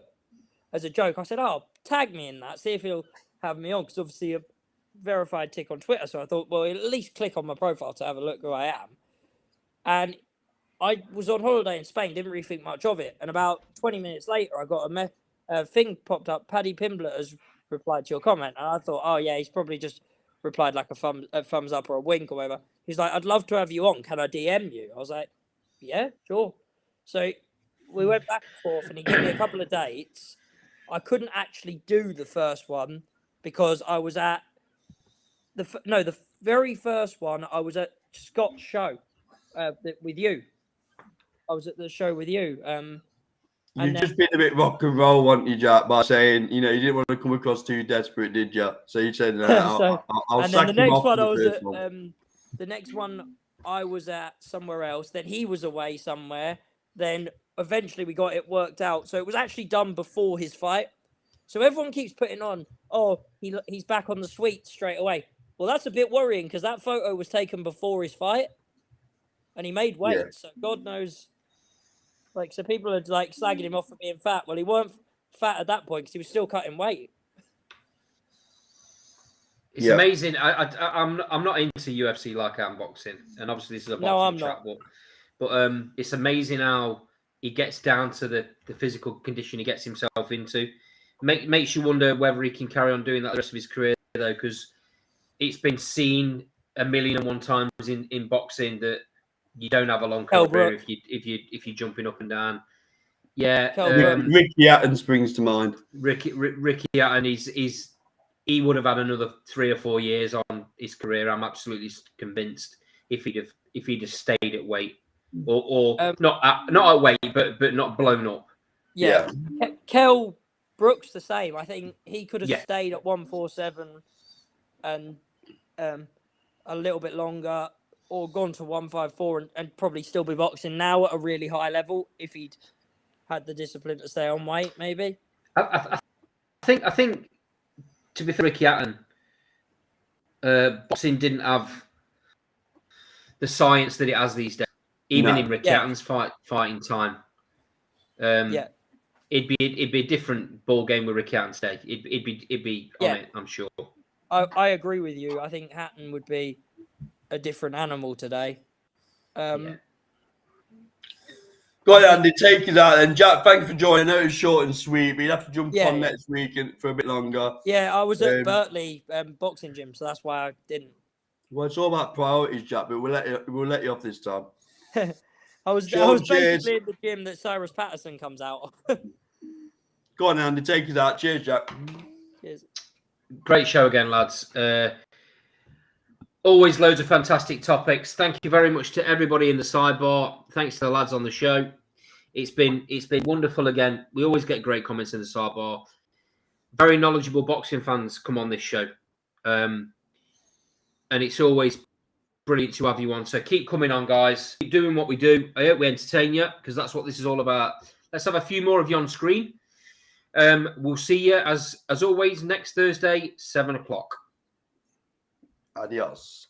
as a joke. I said, "Oh, tag me in that. See if he'll have me on." Because obviously a verified tick on Twitter. So I thought, well, at least click on my profile to have a look who I am. And I was on holiday in Spain, didn't really think much of it. And about 20 minutes later, I got a thing popped up. Paddy Pimblett has replied to your comment. And I thought, oh, yeah, he's probably just replied like a thumbs up or a wink or whatever. He's like, "I'd love to have you on. Can I DM you?" I was like, "Yeah, sure." So we went back and forth and he gave me a couple of dates. I couldn't actually do the first one because I was at the very first one. I was at Scott's show with you. I was at the show with you. You've just been a bit rock and roll, weren't you, Jack, by saying, you didn't want to come across too desperate, did you? So you said, I'll sack him off the first one. The next one I was at somewhere else. Then he was away somewhere. Then eventually we got it worked out. So it was actually done before his fight. So everyone keeps putting on, oh, he's back on the suite straight away. Well, that's a bit worrying because that photo was taken before his fight. And he made weight. Yeah. So God knows. So people are slagging him off for being fat. Well, he weren't fat at that point because he was still cutting weight. It's amazing. I'm not into UFC like I'm boxing, and obviously this is a boxing chat, but it's amazing how he gets down to the physical condition he gets himself into. Makes you wonder whether he can carry on doing that the rest of his career, though, because it's been seen 1,000,001 times in boxing that you don't have a long Kell career Brook. if you're jumping up and down. Yeah, Kell Brook. Ricky Hatton springs to mind. Ricky Hatton, he would have had another 3 or 4 years on his career. I'm absolutely convinced if he'd have stayed at weight or not at weight, but not blown up. Yeah. Kell Brook's the same. I think he could have Yeah. stayed at 147 and a little bit longer, or gone to 154 and probably still be boxing now at a really high level if he'd had the discipline to stay on weight. Maybe. I think to be fair, Ricky Hatton, boxing didn't have the science that it has these days. Even in Ricky Hatton's fighting time, it'd be a different ball game with Ricky Hatton today. It'd be on it, I'm sure. I agree with you. I think Hatton would be a different animal today. Go on, Andy, take us out then. Jack, thanks for joining. I know it was short and sweet, but you'll have to jump on next week for a bit longer. Yeah, I was at Bertley boxing gym, so that's why I didn't. Well, it's all about priorities, Jack, but we'll let you off this time. I was Sean, basically in the gym that Cyrus Patterson comes out of. Go on, Andy, take us out. Cheers, Jack. Cheers. Great show again, lads. Always loads of fantastic topics. Thank you very much to everybody in the sidebar. Thanks to the lads on the show. It's been wonderful again. We always get great comments in the sidebar. Very knowledgeable boxing fans come on this show. And it's always brilliant to have you on. So keep coming on, guys. Keep doing what we do. I hope we entertain you, because that's what this is all about. Let's have a few more of you on screen. We'll see you, as always, next Thursday, 7 o'clock. Adios.